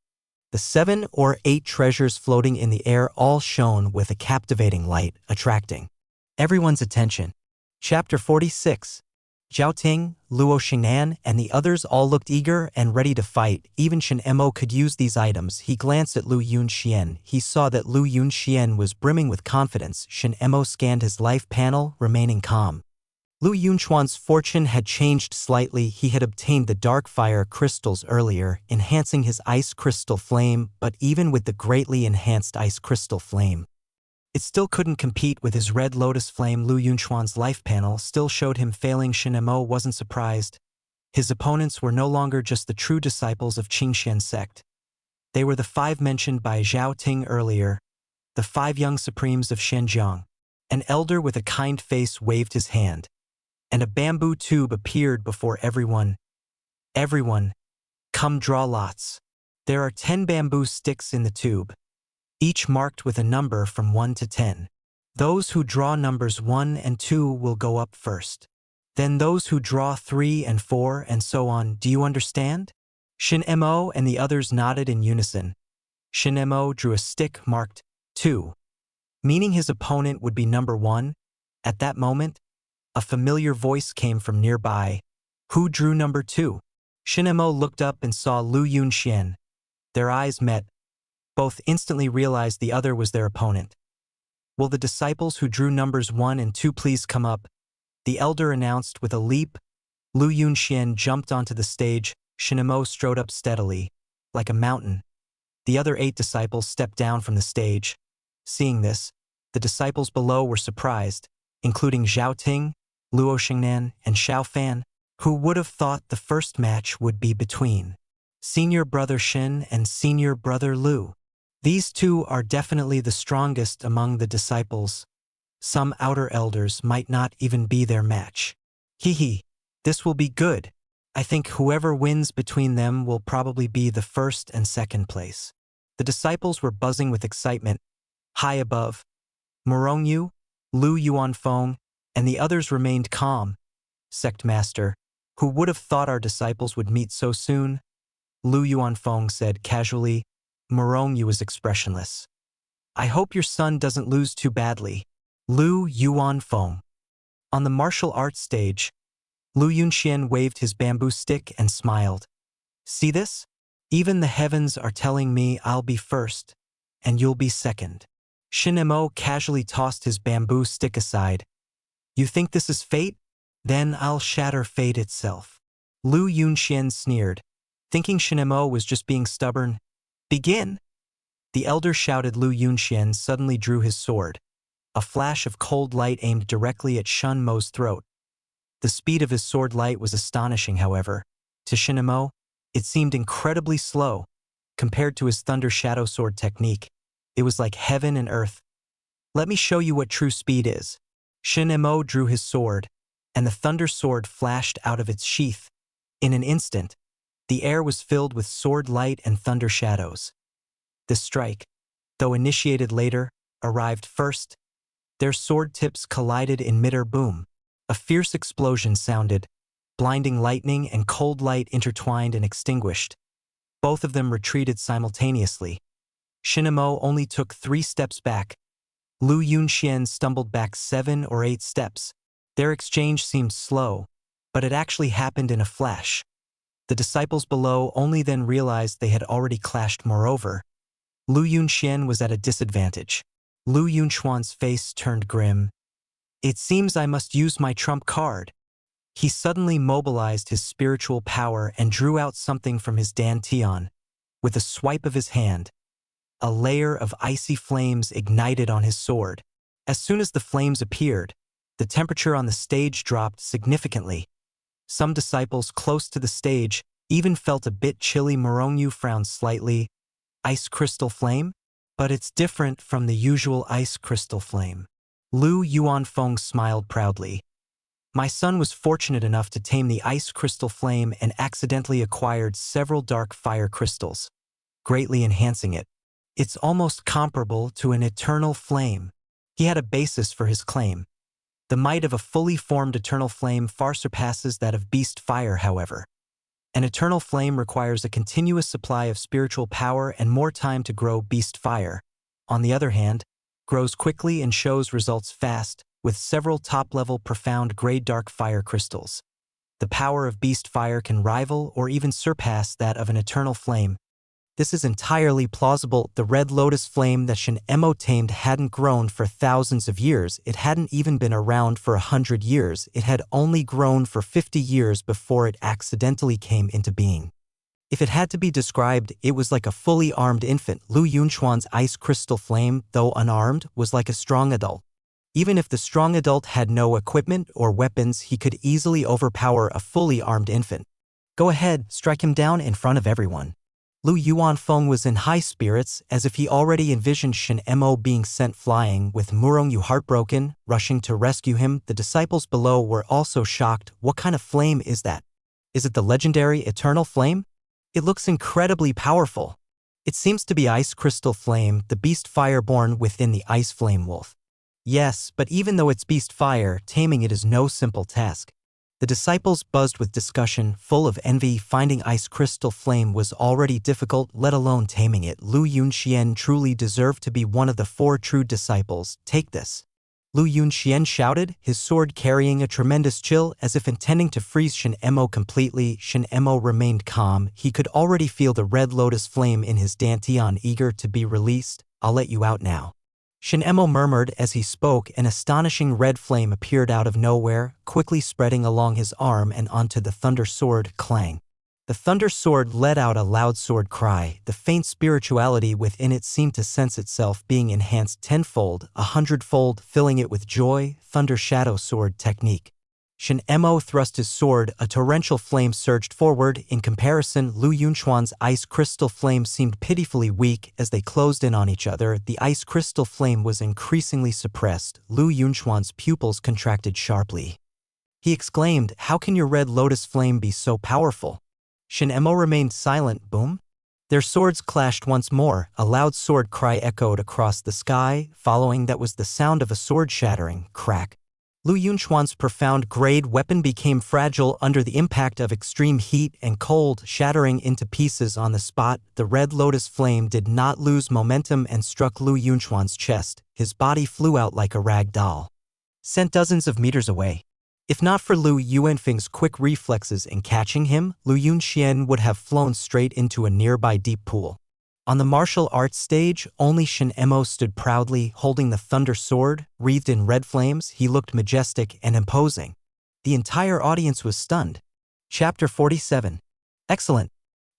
The 7 or 8 treasures floating in the air all shone with a captivating light, attracting everyone's attention. Chapter 46. Zhao Ting, Luo Xingnan, and the others all looked eager and ready to fight. Even Shen Mo could use these items. He glanced at Lu Yunxian. He saw that Lu Yunxian was brimming with confidence. Shen Mo scanned his life panel, remaining calm. Lu Yunchuan's fortune had changed slightly. He had obtained the dark fire crystals earlier, enhancing his ice crystal flame, but even with the greatly enhanced ice crystal flame, it still couldn't compete with his red lotus flame. Lu Yunchuan's life panel still showed him failing. Shen Mo wasn't surprised. His opponents were no longer just the true disciples of Qingxian sect. They were the 5 mentioned by Zhao Ting earlier, the 5 young supremes of Shenzhong. An elder with a kind face waved his hand, and a bamboo tube appeared before everyone. "Everyone, come draw lots." There are 10 bamboo sticks in the tube, each marked with a number from 1 to 10. Those who draw numbers 1 and 2 will go up first. Then those who draw 3 and 4 and so on. Do you understand? Shen Mo and the others nodded in unison. Shen Mo drew a stick marked 2, meaning his opponent would be number 1. At that moment, a familiar voice came from nearby. "Who drew number 2? Shen Mo looked up and saw Lu Yunxian. Their eyes met. Both instantly realized the other was their opponent. "Will the disciples who drew numbers 1 and 2 please come up?" the elder announced with a leap. Lu Yunxian jumped onto the stage. Shen Mo strode up steadily, like a mountain. The other 8 disciples stepped down from the stage. Seeing this, the disciples below were surprised, including Zhao Ting, Luo Xingnan, and Xiao Fan. Who would have thought the first match would be between senior brother Shen and senior brother Lu? These 2 are definitely the strongest among the disciples. Some outer elders might not even be their match. Hee, this will be good. I think whoever wins between them will probably be the first and second place. The disciples were buzzing with excitement. High above, Morongyu, Lu Yuanfeng, and the others remained calm. "Sect Master, who would have thought our disciples would meet so soon?" Lu Yuanfeng said casually. Morongyu was expressionless. "I hope your son doesn't lose too badly." Lu Yuanfeng. On the martial arts stage, Lu Yunxian waved his bamboo stick and smiled. "See this? Even the heavens are telling me I'll be first, and you'll be second." Shen Mo casually tossed his bamboo stick aside. "You think this is fate? Then I'll shatter fate itself." Lu Yunxian sneered, thinking Shen Mo was just being stubborn. "Begin!" The elder shouted. Lu Yunxian suddenly drew his sword. A flash of cold light aimed directly at Shen Mo's throat. The speed of his sword light was astonishing, however. To Shen Mo, it seemed incredibly slow. Compared to his Thunder Shadow Sword technique, it was like heaven and earth. "Let me show you what true speed is." Shen Mo drew his sword, and the Thunder Sword flashed out of its sheath. In an instant, The air was filled with sword light and thunder shadows. The strike, though initiated later, arrived first. Their sword tips collided in mid-air boom. A fierce explosion sounded. Blinding lightning and cold light intertwined and extinguished. Both of them retreated simultaneously. Shinemo only took 3 steps back. Lu Yunxian stumbled back 7 or 8 steps. Their exchange seemed slow, but it actually happened in a flash. The disciples below only then realized they had already clashed. Moreover, Lu Yunxian was at a disadvantage. Lu Yunchuan's face turned grim. It seems I must use my trump card. He suddenly mobilized his spiritual power and drew out something from his dantian. With a swipe of his hand, a layer of icy flames ignited on his sword. As soon as the flames appeared, the temperature on the stage dropped significantly. Some disciples close to the stage even felt a bit chilly. Morongyu frowned slightly. Ice crystal flame? But it's different from the usual ice crystal flame. Lu Yuanfeng smiled proudly. My son was fortunate enough to tame the ice crystal flame and accidentally acquired several dark fire crystals, greatly enhancing it. It's almost comparable to an eternal flame. He had a basis for his claim. The might of a fully formed eternal flame far surpasses that of beast fire, however. An eternal flame requires a continuous supply of spiritual power and more time to grow. Beast fire, on the other hand, grows quickly and shows results fast, with several top-level profound gray dark fire crystals. The power of beast fire can rival or even surpass that of an eternal flame. This is entirely plausible. The red lotus flame that Shinemo tamed hadn't grown for thousands of years. It hadn't even been around for 100 years. It had only grown for 50 years before it accidentally came into being. If it had to be described, it was like a fully armed infant. Lu Yunchuan's ice crystal flame, though unarmed, was like a strong adult. Even if the strong adult had no equipment or weapons, he could easily overpower a fully armed infant. Go ahead, strike him down in front of everyone. Lu Yuanfeng was in high spirits, as if he already envisioned Shinemo being sent flying, with Murongyu heartbroken, rushing to rescue him. The disciples below were also shocked. What kind of flame is that? Is it the legendary eternal flame? It looks incredibly powerful. It seems to be ice crystal flame, the beast fire born within the ice flame wolf. Yes, but even though it's beast fire, taming it is no simple task. The disciples buzzed with discussion, full of envy. Finding ice crystal flame was already difficult, let alone taming it. Lu Yunxian truly deserved to be one of the 4 true disciples. Take this. Lu Yunxian shouted, his sword carrying a tremendous chill, as if intending to freeze Shinemo completely. Shinemo remained calm. He could already feel the red lotus flame in his dantian, eager to be released. I'll let you out now. Shinemo murmured as he spoke. An astonishing red flame appeared out of nowhere, quickly spreading along his arm and onto the thunder sword. Clang. The thunder sword let out a loud sword cry. The faint spirituality within it seemed to sense itself being enhanced 10-fold, 100-fold, filling it with joy. Thunder shadow sword technique. Shinemo thrust his sword. A torrential flame surged forward. In comparison, Lu Yunchuan's ice crystal flame seemed pitifully weak. As they closed in on each other, the ice crystal flame was increasingly suppressed. Lu Yunchuan's pupils contracted sharply. He exclaimed, "How can your red lotus flame be so powerful?" Shinemo remained silent. Boom. Their swords clashed once more. A loud sword cry echoed across the sky. Following that was the sound of a sword shattering. Crack. Lu Yunchuan's profound grade weapon became fragile under the impact of extreme heat and cold, shattering into pieces on the spot. The red lotus flame did not lose momentum and struck Lu Yunchuan's chest. His body flew out like a rag doll, sent dozens of meters away. If not for Lu Yuanfeng's quick reflexes in catching him, Lu Yunxian would have flown straight into a nearby deep pool. On the martial arts stage, only Shinemo stood proudly, holding the thunder sword, wreathed in red flames. He looked majestic and imposing. The entire audience was stunned. Chapter 47. Excellent.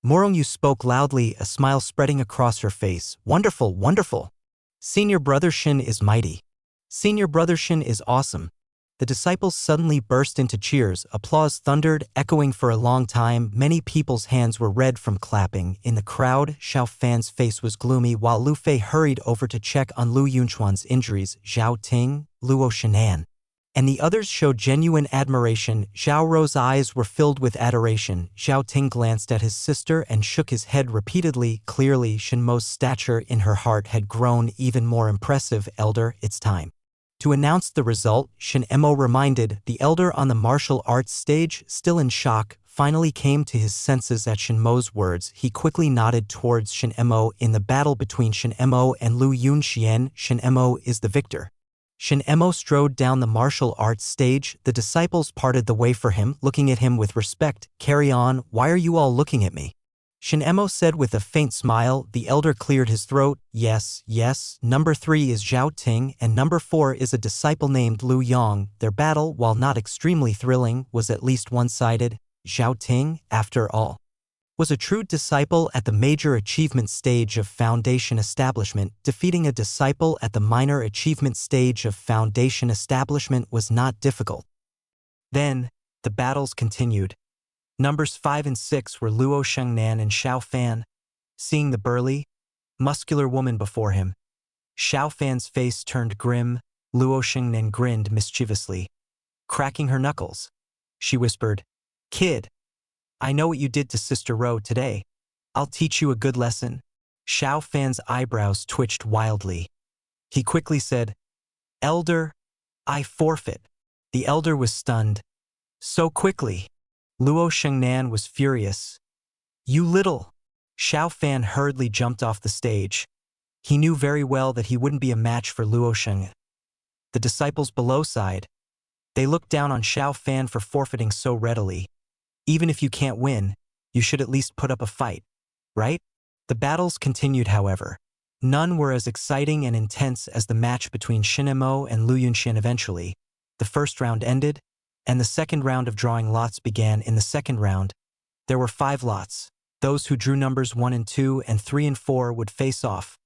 Morongyu spoke loudly, a smile spreading across her face. Wonderful, wonderful. Senior Brother Shin is mighty. Senior Brother Shin is awesome. The disciples suddenly burst into cheers. Applause thundered, echoing for a long time. Many people's hands were red from clapping. In the crowd, Xiao Fan's face was gloomy while Lu Fei hurried over to check on Lu Yunchuan's injuries. Zhao Ting, Luo Shinan, and the others showed genuine admiration. Zhao Rou's eyes were filled with adoration. Zhao Ting glanced at his sister and shook his head repeatedly. Clearly, Shen Mo's stature in her heart had grown even more impressive. Elder, it's time to announce the result, Shen Mo reminded. The elder on the martial arts stage, still in shock, finally came to his senses at Shen Mo's words. He quickly nodded towards Shen Mo. In the battle between Shen Mo and Lu Yunxian, Shen Mo is the victor. Shen Mo strode down the martial arts stage. The disciples parted the way for him, looking at him with respect. Carry on, why are you all looking at me? Shen Mo said with a faint smile. The elder cleared his throat. Yes, yes, number 3 is Zhao Ting, and number 4 is a disciple named Lu Yong. Their battle, while not extremely thrilling, was at least one-sided. Zhao Ting, after all, was a true disciple at the major achievement stage of Foundation Establishment. Defeating a disciple at the minor achievement stage of Foundation Establishment was not difficult. Then, the battles continued. Numbers 5 and 6 were Luo Shengnan and Xiao Fan. Seeing the burly, muscular woman before him, Xiao Fan's face turned grim. Luo Shengnan grinned mischievously. Cracking her knuckles, she whispered, "Kid, I know what you did to Sister Ro today. I'll teach you a good lesson." Xiao Fan's eyebrows twitched wildly. He quickly said, "Elder, I forfeit." The elder was stunned. So quickly. Luo Shengnan was furious. "You little..." Xiao Fan hurriedly jumped off the stage. He knew very well that he wouldn't be a match for Luo Sheng. The disciples below sighed. They looked down on Xiao Fan for forfeiting so readily. Even if you can't win, you should at least put up a fight, right? The battles continued, however. None were as exciting and intense as the match between Shen Mo and Lu Yunxian. Eventually, the first round ended, and the second round of drawing lots began. In the second round, there were 5 lots. Those who drew numbers 1 and 2 and 3 and 4 would face off,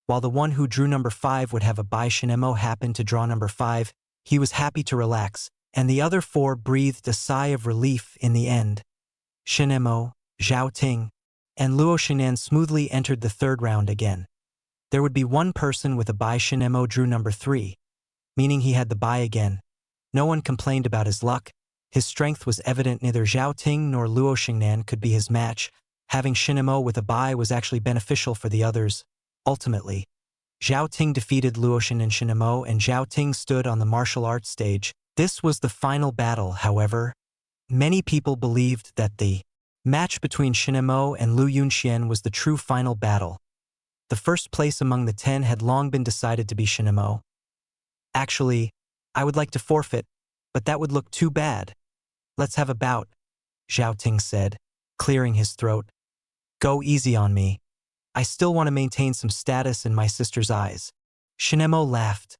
while the one who drew number 5 would have a bye. Shen Mo happened to draw number 5. He was happy to relax, and the other 4 breathed a sigh of relief in the end. Shen Mo, Zhao Ting, and Luo Shengnan smoothly entered the third round again. There would be one person with a bye. Shen Mo drew number 3, meaning he had the bye again. No one complained about his luck. His strength was evident. Neither Zhao Ting nor Luo Shengnan could be his match. Having Shen Mo with a bye was actually beneficial for the others. Ultimately, Zhao Ting defeated Luo Shen and Shen Mo, and Zhao Ting stood on the martial arts stage. This was the final battle, however. Many people believed that the match between Shen Mo and Lu Yunxian was the true final battle. The first place among the 10 had long been decided to be Shen Mo. Actually, I would like to forfeit, but that would look too bad. Let's have a bout, Zhao Ting said, clearing his throat. Go easy on me. I still want to maintain some status in my sister's eyes. Shen Mo laughed.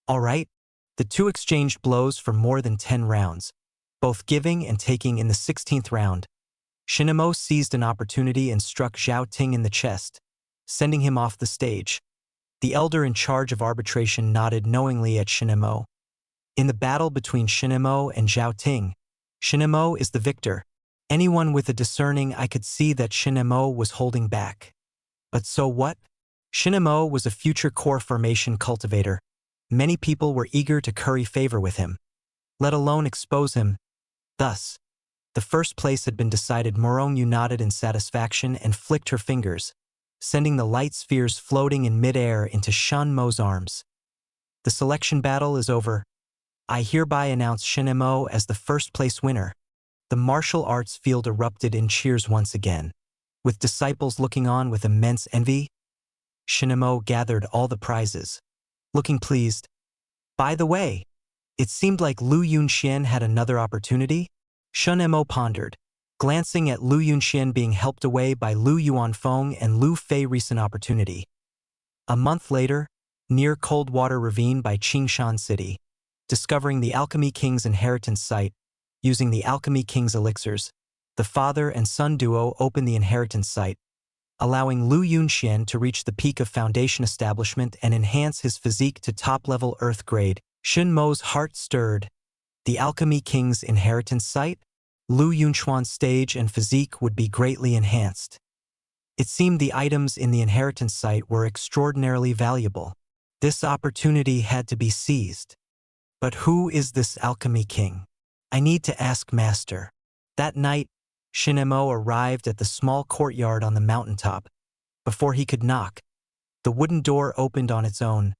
All right. The two exchanged blows for more than 10 rounds, both giving and taking. In the 16th round, Shen Mo seized an opportunity and struck Zhao Ting in the chest, sending him off the stage. The elder in charge of arbitration nodded knowingly at Shen Mo. In the battle between Shen Mo and Zhao Ting, Shen Mo is the victor. Anyone with a discerning eye could see that Shen Mo was holding back. But so what? Shen Mo was a future core formation cultivator. Many people were eager to curry favor with him, let alone expose him. Thus, the first place had been decided. Morong Yu nodded in satisfaction and flicked her fingers, sending the light spheres floating in midair into Shen Mo's arms. The selection battle is over. I hereby announce Shen Mo as the first place winner. The martial arts field erupted in cheers once again. With disciples looking on with immense envy, Shen Mo gathered all the prizes, looking pleased. By the way, it seemed like Lu Yunxian had another opportunity. Shen Mo pondered, glancing at Lu Yunxian being helped away by Lu Yuanfeng and Lu Fei. Recent opportunity. A month later, near Coldwater Ravine by Qingshan City, discovering the Alchemy King's inheritance site, using the Alchemy King's elixirs, the father and son duo opened the inheritance site, allowing Lu Yunxian to reach the peak of Foundation Establishment and enhance his physique to top-level Earth grade. Shen Mo's heart stirred. The Alchemy King's inheritance site, Lu Yunchuan's stage and physique would be greatly enhanced. It seemed the items in the inheritance site were extraordinarily valuable. This opportunity had to be seized. But who is this alchemy king? I need to ask Master. That night, Shinemo arrived at the small courtyard on the mountaintop. Before he could knock, the wooden door opened on its own.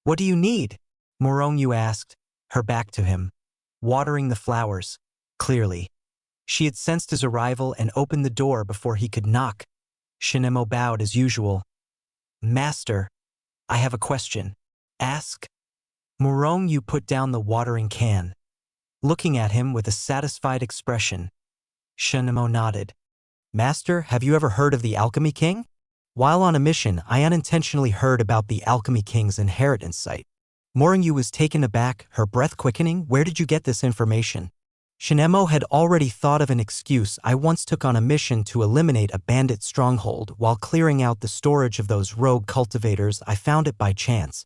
What do you need? Morongyu asked, her back to him. Watering the flowers, clearly. She had sensed his arrival and opened the door before he could knock. Shinemo bowed as usual. Master, I have a question. Ask. Morongyu put down the watering can, looking at him with a satisfied expression. Shinemo nodded. Master, have you ever heard of the Alchemy King? While on a mission, I unintentionally heard about the Alchemy King's inheritance site. Morongyu was taken aback, her breath quickening. Where did you get this information? Shinemo had already thought of an excuse. I once took on a mission to eliminate a bandit stronghold. While clearing out the storage of those rogue cultivators, I found it by chance.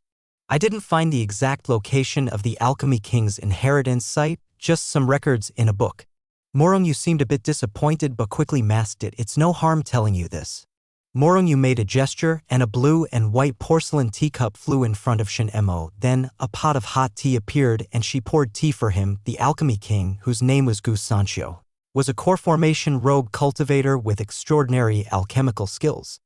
I didn't find the exact location of the Alchemy King's inheritance site, just some records in a book. Morongyu seemed a bit disappointed but quickly masked it. It's no harm telling you this. Morongyu made a gesture, and a blue and white porcelain teacup flew in front of Shinemo. Then, a pot of hot tea appeared and she poured tea for him. The Alchemy King, whose name was Gu Sancho, was a core-formation rogue cultivator with extraordinary alchemical skills.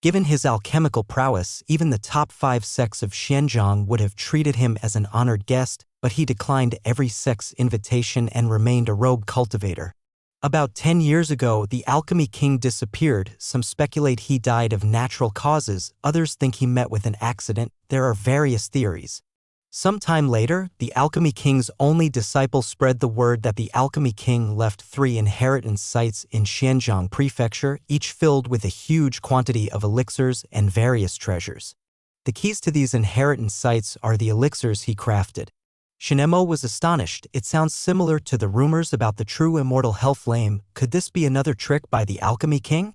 Given his alchemical prowess, even the top 5 sects of Xianzhang would have treated him as an honored guest, but he declined every sect's invitation and remained a rogue cultivator. About 10 years ago, the Alchemy King disappeared. Some speculate he died of natural causes, others think he met with an accident. There are various theories. Sometime later, the Alchemy King's only disciple spread the word that the Alchemy King left 3 inheritance sites in Xianzhang Prefecture, each filled with a huge quantity of elixirs and various treasures. The keys to these inheritance sites are the elixirs he crafted. Shinemo was astonished. It sounds similar to the rumors about the true immortal hell flame. Could this be another trick by the Alchemy King?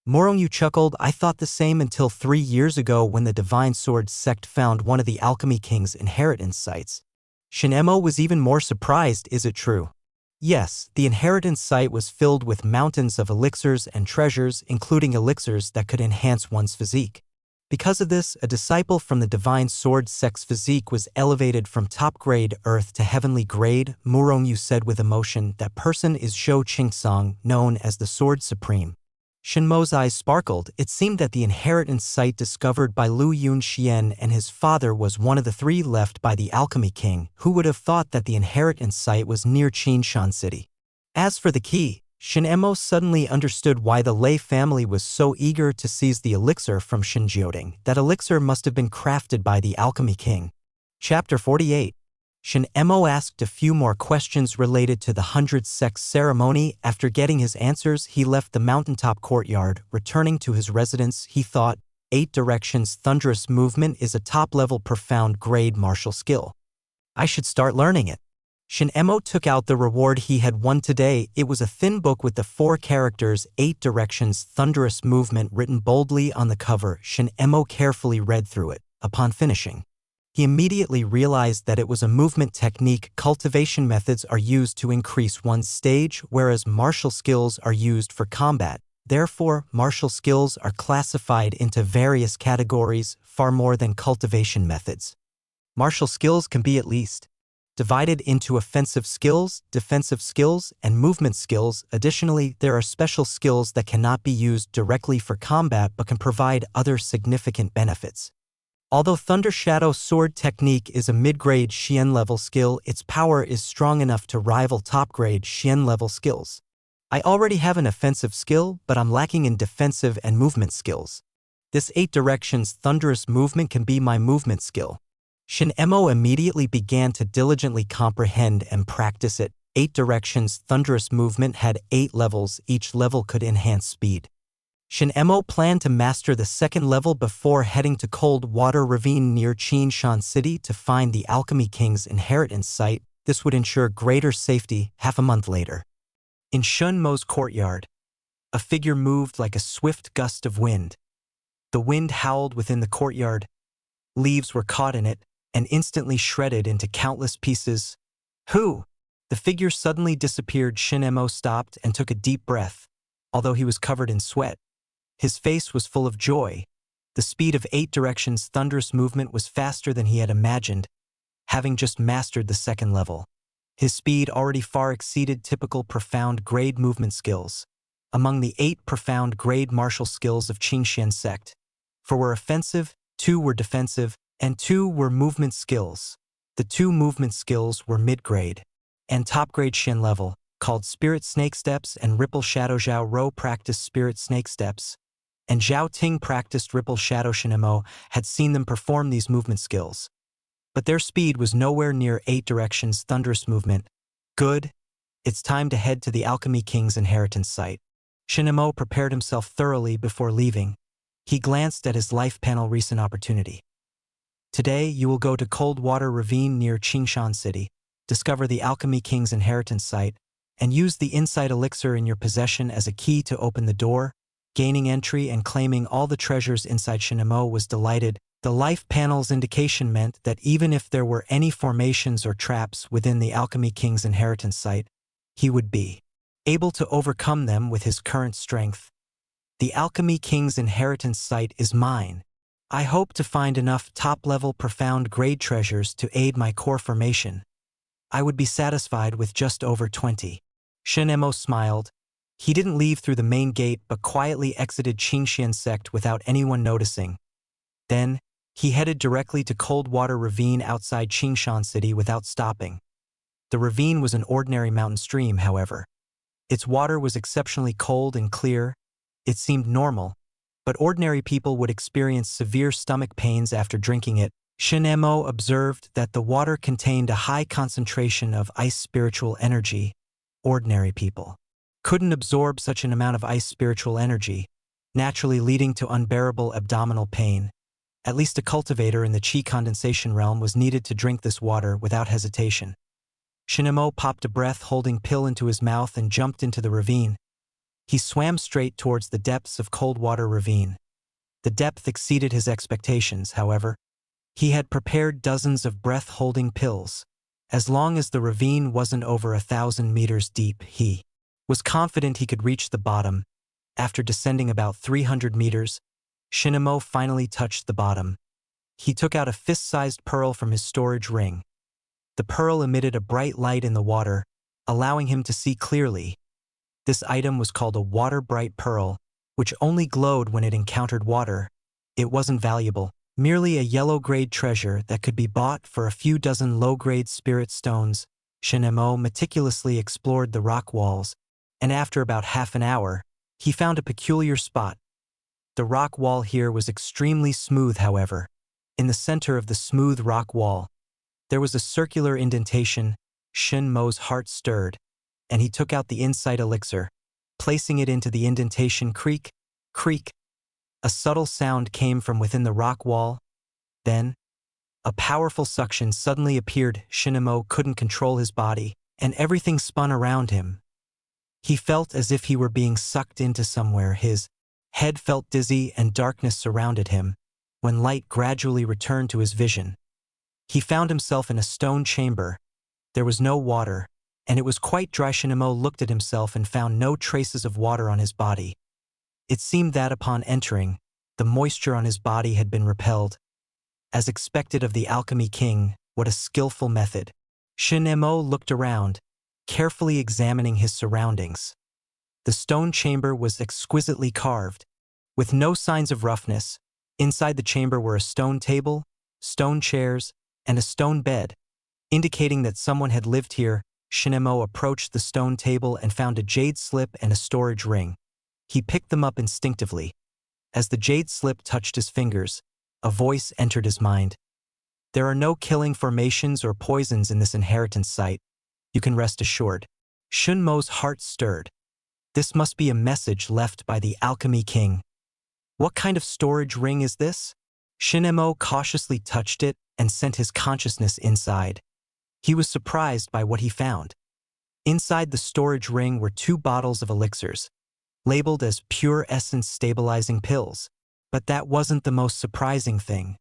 Morongyu chuckled. I thought the same until 3 years ago when the Divine Sword sect found one of the Alchemy King's inheritance sites. Shinemo was even more surprised. Is it true? Yes, the inheritance site was filled with mountains of elixirs and treasures, including elixirs that could enhance one's physique. Because of this, a disciple from the Divine Sword sect's physique was elevated from top-grade earth to heavenly grade. Morongyu said with emotion. That person is Zhou Qingsong, known as the Sword Supreme. Shinmo's eyes sparkled. It seemed that the inheritance site discovered by Lu Yunxian and his father was one of the 3 left by the Alchemy King. Who would have thought that the inheritance site was near Qinshan City? As for the key, Shinemo suddenly understood why the Lei family was so eager to seize the elixir from Shinjioding. That elixir must have been crafted by the Alchemy King. Chapter 48. Shinemo asked a few more questions related to the 100 Sects ceremony. After getting his answers, he left the mountaintop courtyard. Returning to his residence, he thought, 8 Directions Thunderous Movement is a top-level profound grade martial skill. I should start learning it. Shinemo took out the reward he had won today. It was a thin book with the 4 characters 8 Directions Thunderous Movement written boldly on the cover. Shinemo carefully read through it. Upon finishing, he immediately realized that it was a movement technique. Cultivation methods are used to increase one's stage, whereas martial skills are used for combat. Therefore, martial skills are classified into various categories, far more than cultivation methods. Martial skills can be at least divided into offensive skills, defensive skills, and movement skills. Additionally, there are special skills that cannot be used directly for combat but can provide other significant benefits. Although Thunder Shadow Sword Technique is a mid-grade Xian-level skill, its power is strong enough to rival top-grade Xian-level skills. I already have an offensive skill, but I'm lacking in defensive and movement skills. This 8 Directions Thunderous Movement can be my movement skill. Shinemo immediately began to diligently comprehend and practice it. 8 Directions Thunderous Movement had 8 levels. Each level could enhance speed. Shinemo planned to master the 2nd level before heading to Cold Water Ravine near Qinshan City to find the Alchemy King's inheritance site. This would ensure greater safety. Half a month later, in Shunmo's courtyard, a figure moved like a swift gust of wind. The wind howled within the courtyard. Leaves were caught in it and instantly shredded into countless pieces. Who? The figure suddenly disappeared. Shinemo stopped and took a deep breath, although he was covered in sweat. His face was full of joy. The speed of 8 Directions Thunderous Movement was faster than he had imagined. having just mastered the second level. His speed already far exceeded typical profound grade movement skills. Among the 8 profound grade martial skills of Qingxian sect, 4 were offensive, 2 were defensive, and 2 were movement skills. The 2 movement skills were mid-grade and top-grade Shin level, called Spirit Snake Steps and Ripple Shadow. Zhao Rou practiced Spirit Snake Steps, and Zhao Ting practiced Ripple Shadow. Shinemo had seen them perform these movement skills, but their speed was nowhere near 8 Directions' thunderous movement. Good. It's time to head to the Alchemy King's inheritance site. Shinemo prepared himself thoroughly before leaving. He glanced at his life panel recent opportunity. Today, you will go to Cold Water Ravine near Qingshan City, discover the Alchemy King's inheritance site, and use the insight elixir in your possession as a key to open the door, gaining entry and claiming all the treasures inside. Shinemo was delighted. The life panel's indication meant that even if there were any formations or traps within the Alchemy King's inheritance site, he would be able to overcome them with his current strength. The Alchemy King's inheritance site is mine. I hope to find enough top-level profound grade treasures to aid my core formation. I would be satisfied with just over 20. Shinemo smiled. He didn't leave through the main gate but quietly exited Qingxian sect without anyone noticing. Then, he headed directly to Cold Water Ravine outside Qingshan City without stopping. The ravine was an ordinary mountain stream, however. Its water was exceptionally cold and clear. It seemed normal, but ordinary people would experience severe stomach pains after drinking it. Shinemo observed that the water contained a high concentration of ice spiritual energy. Ordinary people couldn't absorb such an amount of ice spiritual energy, naturally leading to unbearable abdominal pain. At least a cultivator in the Qi condensation realm was needed to drink this water without hesitation. Shinemo popped a breath-holding pill into his mouth and jumped into the ravine. He swam straight towards the depths of Cold Water Ravine. The depth exceeded his expectations, however. He had prepared dozens of breath-holding pills. As long as the ravine wasn't over 1,000 meters deep, he was confident he could reach the bottom. After descending about 300 meters, Shinemo finally touched the bottom. He took out a fist-sized pearl from his storage ring. The pearl emitted a bright light in the water, allowing him to see clearly. This item was called a water-bright pearl, which only glowed when it encountered water. It wasn't valuable, merely a yellow-grade treasure that could be bought for a few dozen low-grade spirit stones. Shinemo meticulously explored the rock walls, and after about half an hour, he found a peculiar spot. The rock wall here was extremely smooth, however. In the center of the smooth rock wall, there was a circular indentation. Shinmo's heart stirred, and he took out the insight elixir, placing it into the indentation. Creak, creak. A subtle sound came from within the rock wall. Then, a powerful suction suddenly appeared. Shinemo couldn't control his body, and everything spun around him. He felt as if he were being sucked into somewhere. His head felt dizzy and darkness surrounded him. When light gradually returned to his vision, he found himself in a stone chamber. There was no water, and it was quite dry. Shinemo looked at himself and found no traces of water on his body. It seemed that upon entering, the moisture on his body had been repelled. As expected of the Alchemy King, what a skillful method. Shinemo looked around, carefully examining his surroundings. The stone chamber was exquisitely carved, with no signs of roughness. Inside the chamber were a stone table, stone chairs, and a stone bed, indicating that someone had lived here. Shinemo approached the stone table and found a jade slip and a storage ring. He picked them up instinctively. As the jade slip touched his fingers, a voice entered his mind. There are no killing formations or poisons in this inheritance site. You can rest assured. Shinmo's heart stirred. This must be a message left by the Alchemy King. What kind of storage ring is this? Shinemo cautiously touched it and sent his consciousness inside. He was surprised by what he found. Inside the storage ring were 2 bottles of elixirs, labeled as pure essence stabilizing pills. But that wasn't the most surprising thing.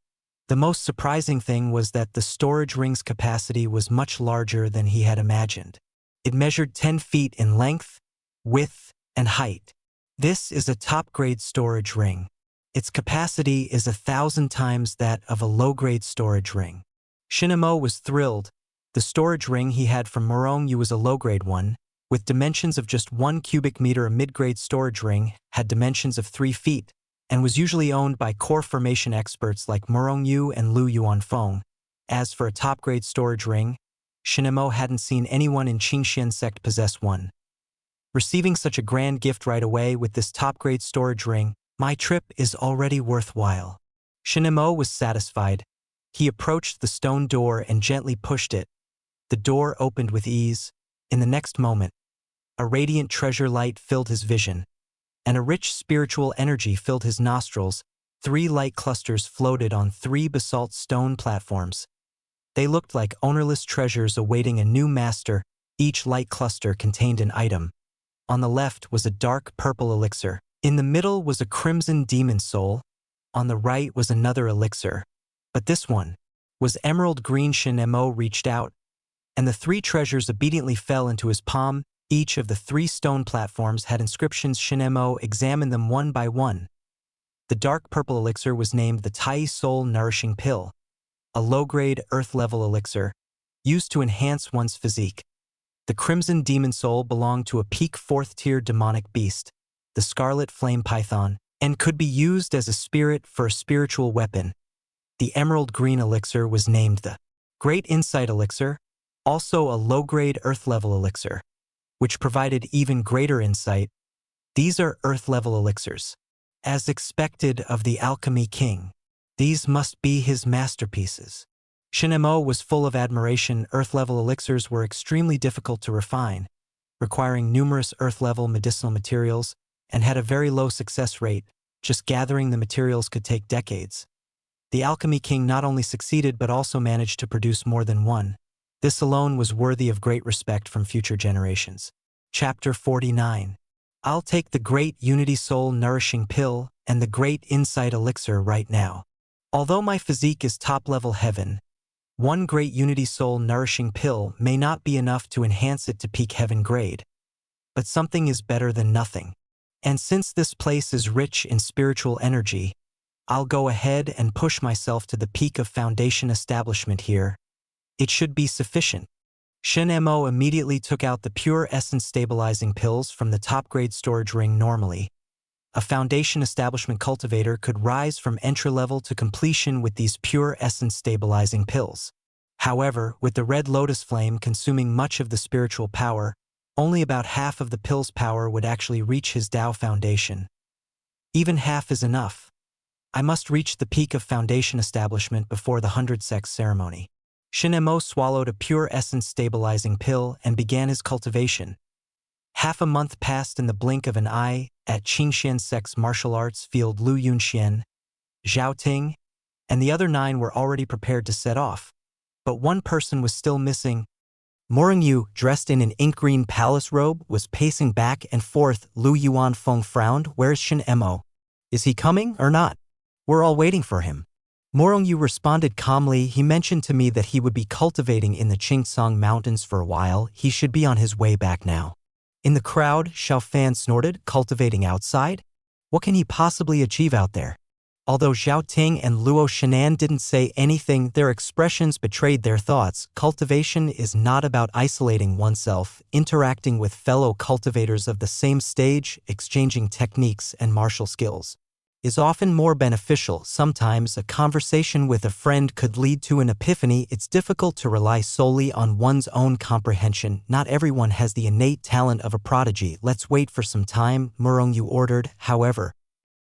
The most surprising thing was that the storage ring's capacity was much larger than he had imagined. It measured 10 feet in length, width, and height. This is a top-grade storage ring. Its capacity is 1,000 times that of a low-grade storage ring. Shin was thrilled. The storage ring he had from Morong-yu was a low-grade one, with dimensions of just 1 cubic meter. A mid-grade storage ring had dimensions of 3 feet, and was usually owned by core formation experts like Morong-yu and Lu Yuanfeng. As for a top-grade storage ring, Shin hadn't seen anyone in Qingxian sect possess one. Receiving such a grand gift right away with this top-grade storage ring, my trip is already worthwhile. Shin was satisfied. He approached the stone door and gently pushed it. The door opened with ease. In the next moment, a radiant treasure light filled his vision, and a rich spiritual energy filled his nostrils. 3 light clusters floated on 3 basalt stone platforms. They looked like ownerless treasures awaiting a new master. Each light cluster contained an item. On the left was a dark purple elixir. In the middle was a crimson demon soul. On the right was another elixir. But this one was emerald green. Shin reached out, and the 3 treasures obediently fell into his palm. Each of the 3 stone platforms had inscriptions. Shin examined them one by one. The dark purple elixir was named the Tai Soul Nourishing Pill, a low-grade earth-level elixir, used to enhance one's physique. The crimson demon soul belonged to a peak 4th-tier demonic beast, the scarlet flame python, and could be used as a spirit for a spiritual weapon. The emerald green elixir was named the Great Insight Elixir, also a low-grade earth-level elixir, which provided even greater insight. These are earth-level elixirs. As expected of the Alchemy King, these must be his masterpieces. Shin was full of admiration. Earth-level elixirs were extremely difficult to refine, requiring numerous earth-level medicinal materials, and had a very low success rate. Just gathering the materials could take decades. The Alchemy King not only succeeded but also managed to produce more than one. This alone was worthy of great respect from future generations. Chapter 49. I'll take the Great Unity Soul Nourishing Pill and the Great Insight Elixir right now. Although my physique is top-level heaven, one Great Unity Soul Nourishing Pill may not be enough to enhance it to peak heaven grade. But something is better than nothing. And since this place is rich in spiritual energy, I'll go ahead and push myself to the peak of foundation establishment here. It should be sufficient. Shin immediately took out the pure essence stabilizing pills from the top-grade storage ring. Normally, a foundation establishment cultivator could rise from entry-level to completion with these pure essence stabilizing pills. However, with the red lotus flame consuming much of the spiritual power, only about half of the pill's power would actually reach his Tao foundation. Even half is enough. I must reach the peak of foundation establishment before the 100 Sects ceremony. Shin swallowed a pure essence stabilizing pill and began his cultivation. Half a month passed in the blink of an eye. At Qingxian Sect's martial arts field, Lu Yunxian, Zhao Ting, and the other 9 were already prepared to set off. But one person was still missing. Morong-yu, dressed in an ink-green palace robe, was pacing back and forth. Lu Yuanfeng frowned. Where's Shin? Is he coming or not? We're all waiting for him. Morong-yu responded calmly. He mentioned to me that he would be cultivating in the Qingsong Mountains for a while. He should be on his way back now. In the crowd, Xiao Fan snorted. Cultivating outside? What can he possibly achieve out there? Although Zhao Ting and Luo Shinan didn't say anything, their expressions betrayed their thoughts. Cultivation is not about isolating oneself. Interacting with fellow cultivators of the same stage, exchanging techniques and martial skills, is often more beneficial. Sometimes a conversation with a friend could lead to an epiphany. It's difficult to rely solely on one's own comprehension. Not everyone has the innate talent of a prodigy. Let's wait for some time, Morong-yu ordered. However,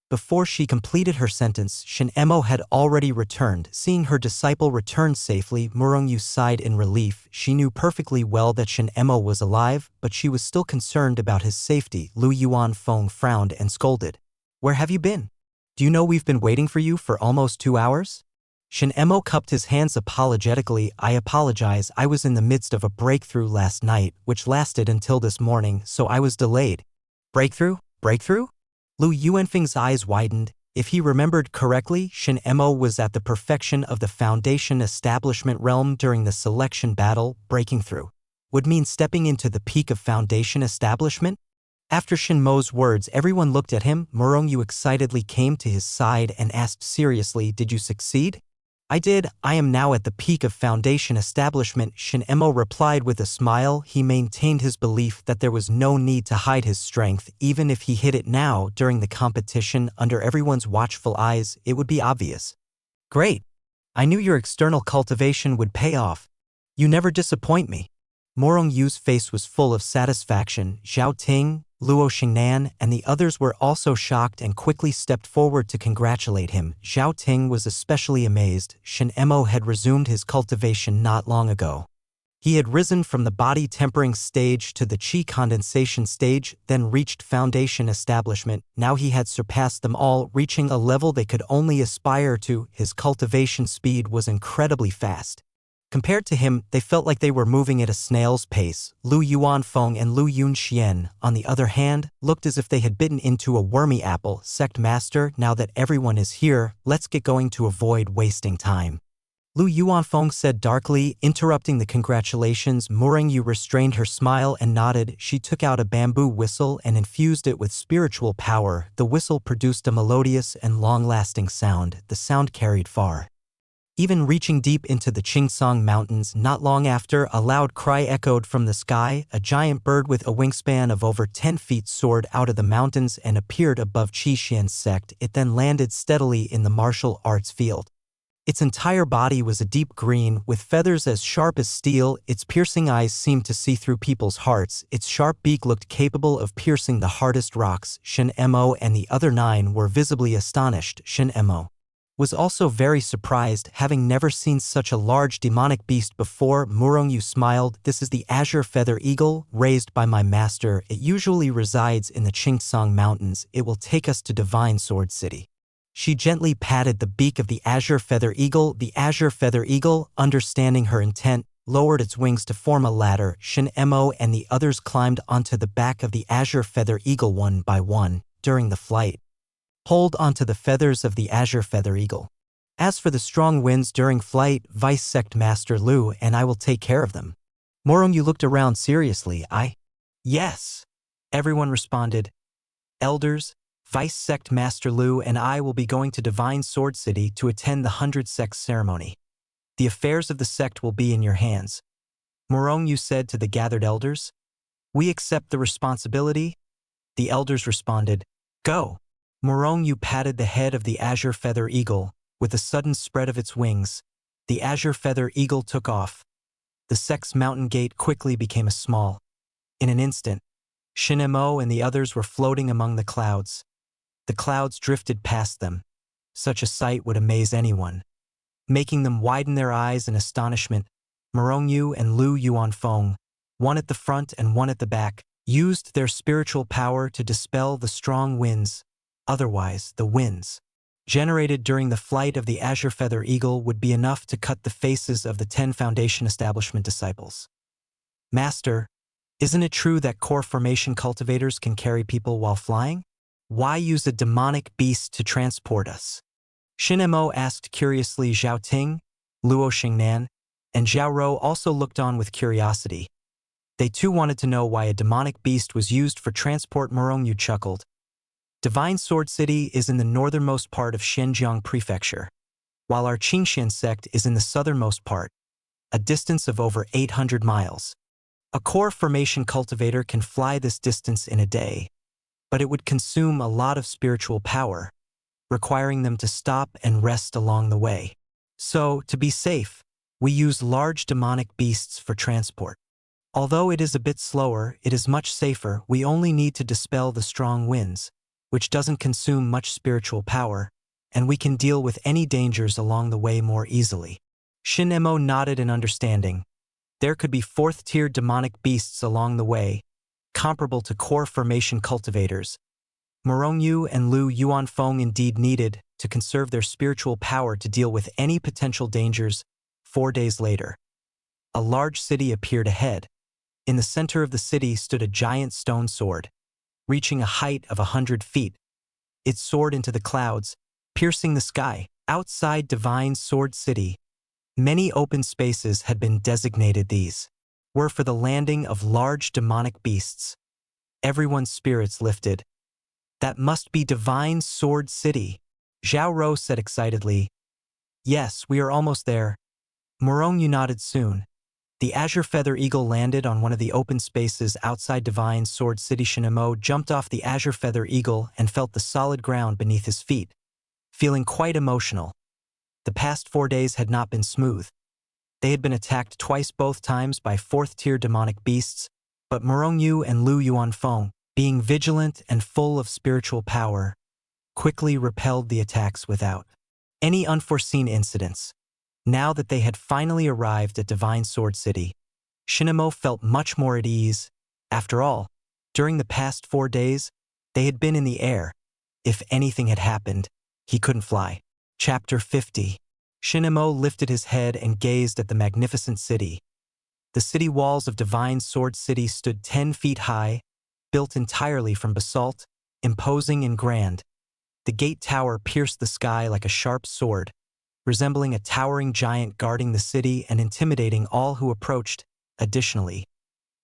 before she completed her sentence, Shin had already returned. Seeing her disciple return safely, Morong-yu sighed in relief. She knew perfectly well that Shin was alive, but she was still concerned about his safety. Lu Yuanfeng frowned and scolded. Where have you been? Do you know we've been waiting for you for almost 2 hours? Shin cupped his hands apologetically. I apologize. I was in the midst of a breakthrough last night, which lasted until this morning, so I was delayed. Breakthrough? Breakthrough? Lu Yuanfeng's eyes widened. If he remembered correctly, Shin was at the perfection of the foundation establishment realm during the selection battle. Breaking through would mean stepping into the peak of foundation establishment? After Shin words, everyone looked at him. Morong-yu excitedly came to his side and asked seriously, did you succeed? I did. I am now at the peak of Foundation establishment, Shin Emo replied with a smile. He maintained his belief that there was no need to hide his strength. Even if he hid it now, during the competition, under everyone's watchful eyes, it would be obvious. Great. I knew your external cultivation would pay off. You never disappoint me. Morong Yu's face was full of satisfaction. Zhao Ting, Luo Xingnan, and the others were also shocked and quickly stepped forward to congratulate him. Zhao Ting was especially amazed. Shin Emo had resumed his cultivation not long ago. He had risen from the body tempering stage to the chi condensation stage, then reached Foundation establishment. Now he had surpassed them all, reaching a level they could only aspire to. His cultivation speed was incredibly fast. Compared to him, they felt like they were moving at a snail's pace. Lu Yuanfeng and Lu Yunxian, on the other hand, looked as if they had bitten into a wormy apple. Sect Master, now that everyone is here, let's get going to avoid wasting time. Lu Yuanfeng said darkly, interrupting the congratulations. Morong Yu restrained her smile and nodded. She took out a bamboo whistle and infused it with spiritual power. The whistle produced a melodious and long-lasting sound. The sound carried far, even reaching deep into the Qingsong Mountains. Not long after, a loud cry echoed from the sky. A giant bird with a wingspan of over 10 feet soared out of the mountains and appeared above Qixian's sect. It then landed steadily in the martial arts field. Its entire body was a deep green, with feathers as sharp as steel. Its piercing eyes seemed to see through people's hearts. Its sharp beak looked capable of piercing the hardest rocks. Shin Emo and the other 9 were visibly astonished. Shin Emo was also very surprised, having never seen such a large demonic beast before. Morong Yu smiled. This is the azure feather eagle, raised by my master. It usually resides in the Qingsong Mountains. It will take us to Divine Sword City. She gently patted the beak of the azure feather eagle. The azure feather eagle, understanding her intent, lowered its wings to form a ladder. Shin Emo and the others climbed onto the back of the azure feather eagle one by one. During the flight, hold onto the feathers of the azure feather eagle. As for the strong winds during flight, Vice Sect Master Lu and I will take care of them. Morong Yu looked around seriously. Yes. Everyone responded. Elders, Vice Sect Master Lu and I will be going to Divine Sword City to attend the 100 Sects ceremony. The affairs of the sect will be in your hands. Morong Yu said to the gathered elders. We accept the responsibility. The elders responded. Go. Morong Yu patted the head of the azure feather eagle. With a sudden spread of its wings, the azure feather eagle took off. The sect's mountain gate quickly became a small. In an instant, Shin Emo and the others were floating among the clouds. The clouds drifted past them. Such a sight would amaze anyone, making them widen their eyes in astonishment. Morong Yu and Lu Yuanfeng, one at the front and one at the back, used their spiritual power to dispel the strong winds. Otherwise, the winds generated during the flight of the azure feather eagle would be enough to cut the faces of the 10 Foundation establishment disciples. Master, isn't it true that core formation cultivators can carry people while flying? Why use a demonic beast to transport us? Shin Emo asked curiously. Zhao Ting, Luo Xingnan, and Zhao Rou also looked on with curiosity. They too wanted to know why a demonic beast was used for transport. Morong Yu chuckled. Divine Sword City is in the northernmost part of Xinjiang Prefecture, while our Qingxian sect is in the southernmost part, a distance of over 800 miles. A core formation cultivator can fly this distance in a day, but it would consume a lot of spiritual power, requiring them to stop and rest along the way. So, to be safe, we use large demonic beasts for transport. Although it is a bit slower, it is much safer. We only need to dispel the strong winds, which doesn't consume much spiritual power, and we can deal with any dangers along the way more easily. Shin Emo nodded in understanding. There could be 4th-tier demonic beasts along the way, comparable to core formation cultivators. Morong Yu and Lu Yuanfeng indeed needed to conserve their spiritual power to deal with any potential dangers. 4 days later, a large city appeared ahead. In the center of the city stood a giant stone sword, reaching a height of 100 feet. It soared into the clouds, piercing the sky. Outside Divine Sword City, many open spaces had been designated. These were for the landing of large demonic beasts. Everyone's spirits lifted. That must be Divine Sword City, Zhao Rou said excitedly. Yes, we are almost there. Morongyu nodded soon. The Azure Feather Eagle landed on one of the open spaces outside Divine Sword City. Shinemo jumped off the Azure Feather Eagle and felt the solid ground beneath his feet, feeling quite emotional. The past 4 days had not been smooth. They had been attacked twice, both times by 4th-tier demonic beasts, but Morongyu and Lu Yuanfeng, being vigilant and full of spiritual power, quickly repelled the attacks without any unforeseen incidents. Now that they had finally arrived at Divine Sword City, Shinemo felt much more at ease. After all, during the past 4 days, they had been in the air. If anything had happened, he couldn't fly. Chapter 50. Shinemo lifted his head and gazed at the magnificent city. The city walls of Divine Sword City stood 10 feet high, built entirely from basalt, imposing and grand. The gate tower pierced the sky like a sharp sword, resembling a towering giant guarding the city and intimidating all who approached. Additionally,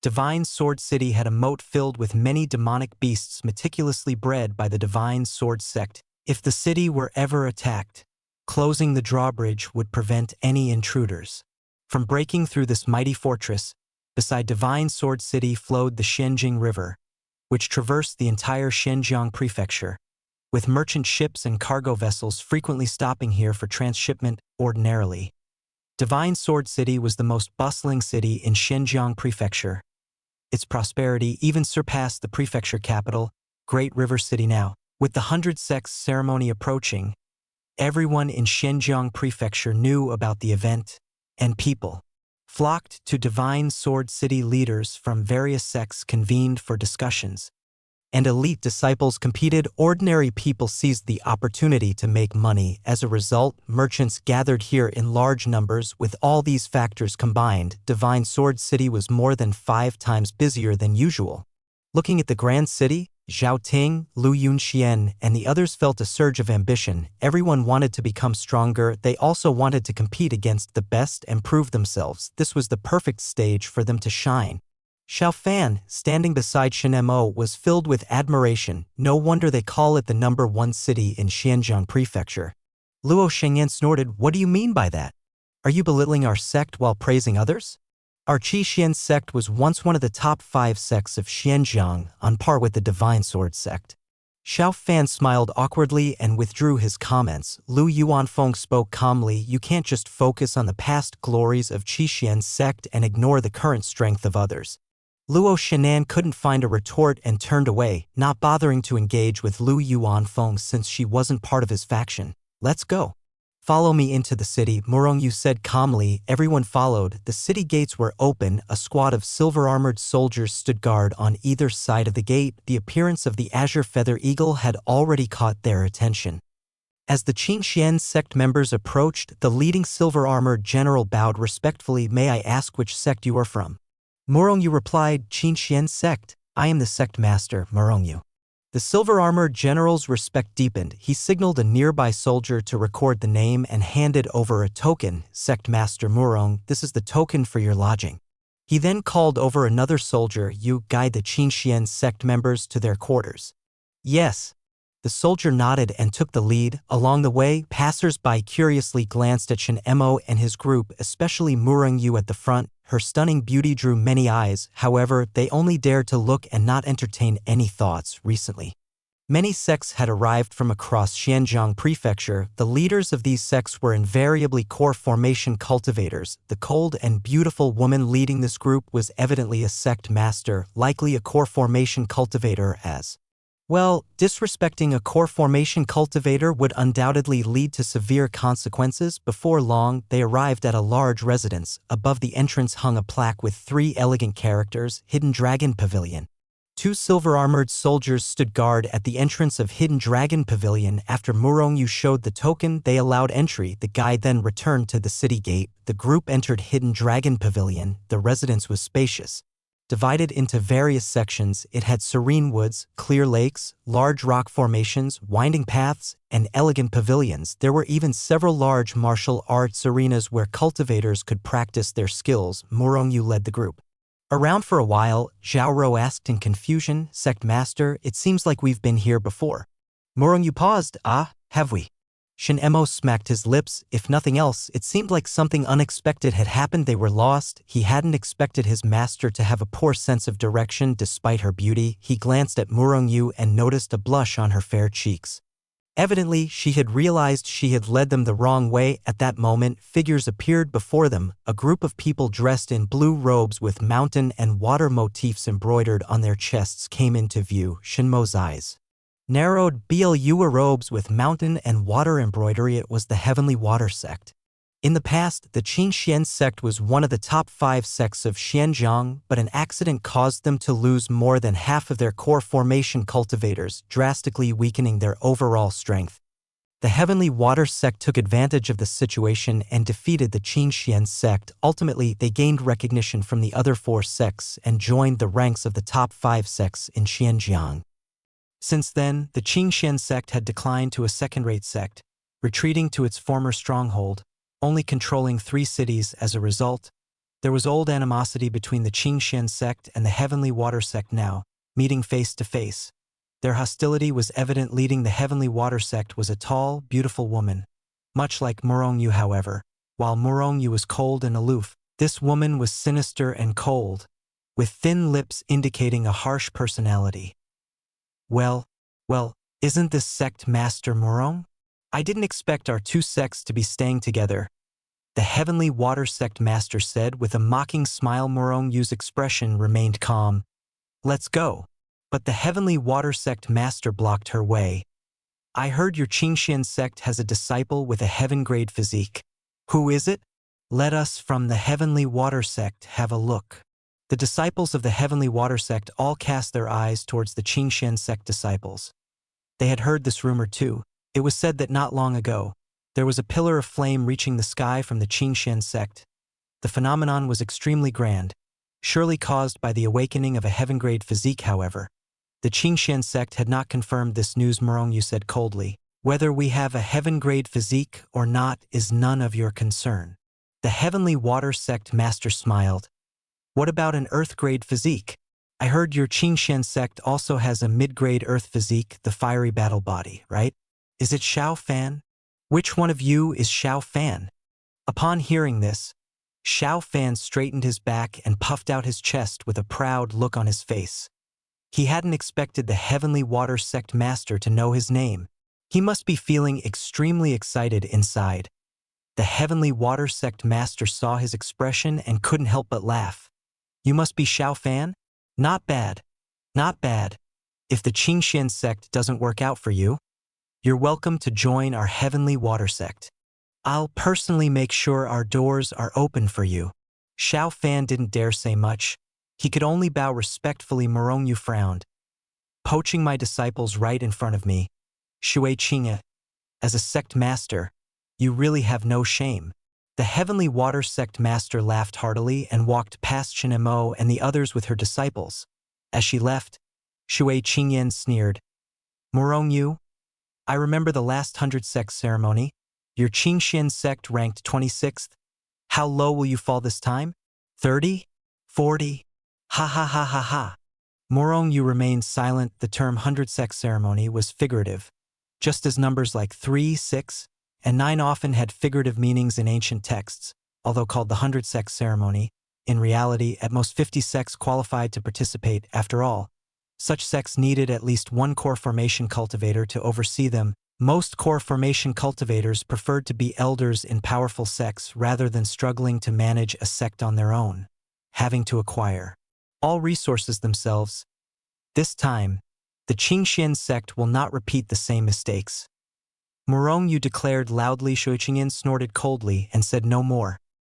Divine Sword City had a moat filled with many demonic beasts meticulously bred by the Divine Sword Sect. If the city were ever attacked, closing the drawbridge would prevent any intruders from breaking through this mighty fortress. Beside Divine Sword City flowed the Xianjing River, which traversed the entire Xinjiang prefecture, with merchant ships and cargo vessels frequently stopping here for transshipment. Ordinarily, Divine Sword City was the most bustling city in Xinjiang prefecture. Its prosperity even surpassed the prefecture capital, Great River City. Now, with the 100 Sects ceremony approaching, everyone in Xinjiang prefecture knew about the event, and people flocked to Divine Sword City. Leaders from various sects convened for discussions, and elite disciples competed. Ordinary people seized the opportunity to make money. As a result, merchants gathered here in large numbers. With all these factors combined, Divine Sword City was more than 5 times busier than usual. Looking at the grand city, Zhao Ting, Lu Yunxian, and the others felt a surge of ambition. Everyone wanted to become stronger. They also wanted to compete against the best and prove themselves. This was the perfect stage for them to shine. Xiao Fan, standing beside Shinemo, was filled with admiration. No wonder they call it the #1 city in Xinjiang prefecture. Luo Shengyan snorted, "What do you mean by that? Are you belittling our sect while praising others? Our Qi Xian sect was once one of the top 5 sects of Xinjiang, on par with the Divine Sword sect." Xiao Fan smiled awkwardly and withdrew his comments. Lu Yuanfeng spoke calmly, "You can't just focus on the past glories of Qi Xian sect and ignore the current strength of others." Luo Shenan couldn't find a retort and turned away, not bothering to engage with Lu Yuanfeng since she wasn't part of his faction. "Let's go. Follow me into the city," Morongyu said calmly. Everyone followed. The city gates were open. A squad of silver-armored soldiers stood guard on either side of the gate. The appearance of the Azure Feather Eagle had already caught their attention. As the Qingxian sect members approached, the leading silver-armored general bowed respectfully. "May I ask which sect you are from?" Morongyu replied, "Qingxian sect. I am the sect master, Morongyu." The silver-armored general's respect deepened. He signaled a nearby soldier to record the name and handed over a token. "Sect Master Murong, this is the token for your lodging." He then called over another soldier. "You guide the Qingxian sect members to their quarters." "Yes." The soldier nodded and took the lead. Along the way, passers-by curiously glanced at Shinemo and his group, especially Murongyu at the front. Her stunning beauty drew many eyes. However, they only dared to look and not entertain any thoughts. Recently, many sects had arrived from across Xinjiang prefecture. The leaders of these sects were invariably core formation cultivators. The cold and beautiful woman leading this group was evidently a sect master, likely a core formation cultivator. As well, disrespecting a core formation cultivator would undoubtedly lead to severe consequences. Before long, they arrived at a large residence. Above the entrance hung a plaque with 3 elegant characters, "Hidden Dragon Pavilion." 2 silver-armored soldiers stood guard at the entrance of Hidden Dragon Pavilion. After Murongyu showed the token, they allowed entry. The guide then returned to the city gate. The group entered Hidden Dragon Pavilion. The residence was spacious. Divided into various sections, it had serene woods, clear lakes, large rock formations, winding paths, and elegant pavilions. There were even several large martial arts arenas where cultivators could practice their skills. Morongyu led the group around for a while. Zhao Ro asked in confusion, "Sect Master, it seems like we've been here before." Morongyu paused. "Ah, have we?" Shin-Emo smacked his lips. If nothing else, it seemed like something unexpected had happened. They were lost. He hadn't expected his master to have a poor sense of direction despite her beauty. He glanced at Murong-yu and noticed a blush on her fair cheeks. Evidently, she had realized she had led them the wrong way. At that moment, figures appeared before them, a group of people dressed in blue robes with mountain and water motifs embroidered on their chests came into view. Shinmo's eyes narrowed. Blue robes with mountain and water embroidery. It was the Heavenly Water Sect. In the past, the Qingxian sect was one of the top 5 sects of Xianjiang, but an accident caused them to lose more than half of their core formation cultivators, drastically weakening their overall strength. The Heavenly Water sect took advantage of the situation and defeated the Qingxian sect. Ultimately, they gained recognition from the other 4 sects and joined the ranks of the top 5 sects in Xianjiang. Since then, the Qingxian sect had declined to a second-rate sect, retreating to its former stronghold, only controlling 3 cities. As a result. There was old animosity between the Qingxian sect and the Heavenly Water sect now, meeting face to face. Their hostility was evident. Leading the Heavenly Water sect was a tall, beautiful woman. Much like Murong-yu, however, while Murong-yu was cold and aloof, this woman was sinister and cold, with thin lips indicating a harsh personality. Well, isn't this sect Master Murong? I didn't expect our 2 sects to be staying together, the Heavenly Water sect master said with a mocking smile. Murong-yu's expression remained calm. Let's go. But the Heavenly Water sect master blocked her way. I heard your Qingxian sect has a disciple with a heaven-grade physique. Who is it? Let us from the Heavenly Water sect have a look. The disciples of the Heavenly Water sect all cast their eyes towards the Qingxian sect disciples. They had heard this rumor too. It was said that not long ago, there was a pillar of flame reaching the sky from the Qingxian sect. The phenomenon was extremely grand, surely caused by the awakening of a heaven-grade physique. However, the Qingxian sect had not confirmed this news. Murong-yu said coldly, whether we have a heaven-grade physique or not is none of your concern. The Heavenly Water sect master smiled. What about an earth-grade physique? I heard your Qingxian sect also has a mid-grade earth physique, the fiery battle body, right? Is it Xiao Fan? Which one of you is Xiao Fan? Upon hearing this, Xiao Fan straightened his back and puffed out his chest with a proud look on his face. He hadn't expected the Heavenly Water sect master to know his name. He must be feeling extremely excited inside. The Heavenly Water sect master saw his expression and couldn't help but laugh. You must be Xiao Fan? Not bad. Not bad. If the Qingxian sect doesn't work out for you, you're welcome to join our Heavenly Water sect. I'll personally make sure our doors are open for you. Xiao Fan didn't dare say much. He could only bow respectfully. Murong-yu frowned. Poaching my disciples right in front of me. Shui Qingya, as a sect master, you really have no shame. The Heavenly Water sect master laughed heartily and walked past Shin-Emo and the others with her disciples. As she left, Shui Qingyan sneered. Murong-yu, I remember the last 100 sect ceremony. Your Qingxian sect ranked 26th. How low will you fall this time? 30? 40? Ha ha ha ha ha. Murong-yu remained silent. The term 100 sect ceremony was figurative, just as numbers like 3, 6, and 9 often had figurative meanings in ancient texts. Although called the 100 sect ceremony, in reality, at most 50 sects qualified to participate. After all, such sects needed at least 1 core formation cultivator to oversee them. Most core formation cultivators preferred to be elders in powerful sects rather than struggling to manage a sect on their own, having to acquire all resources themselves. This time, the Qingxian sect will not repeat the same mistakes. Murong-yu declared loudly. Shui Qingyan snorted coldly and said no more.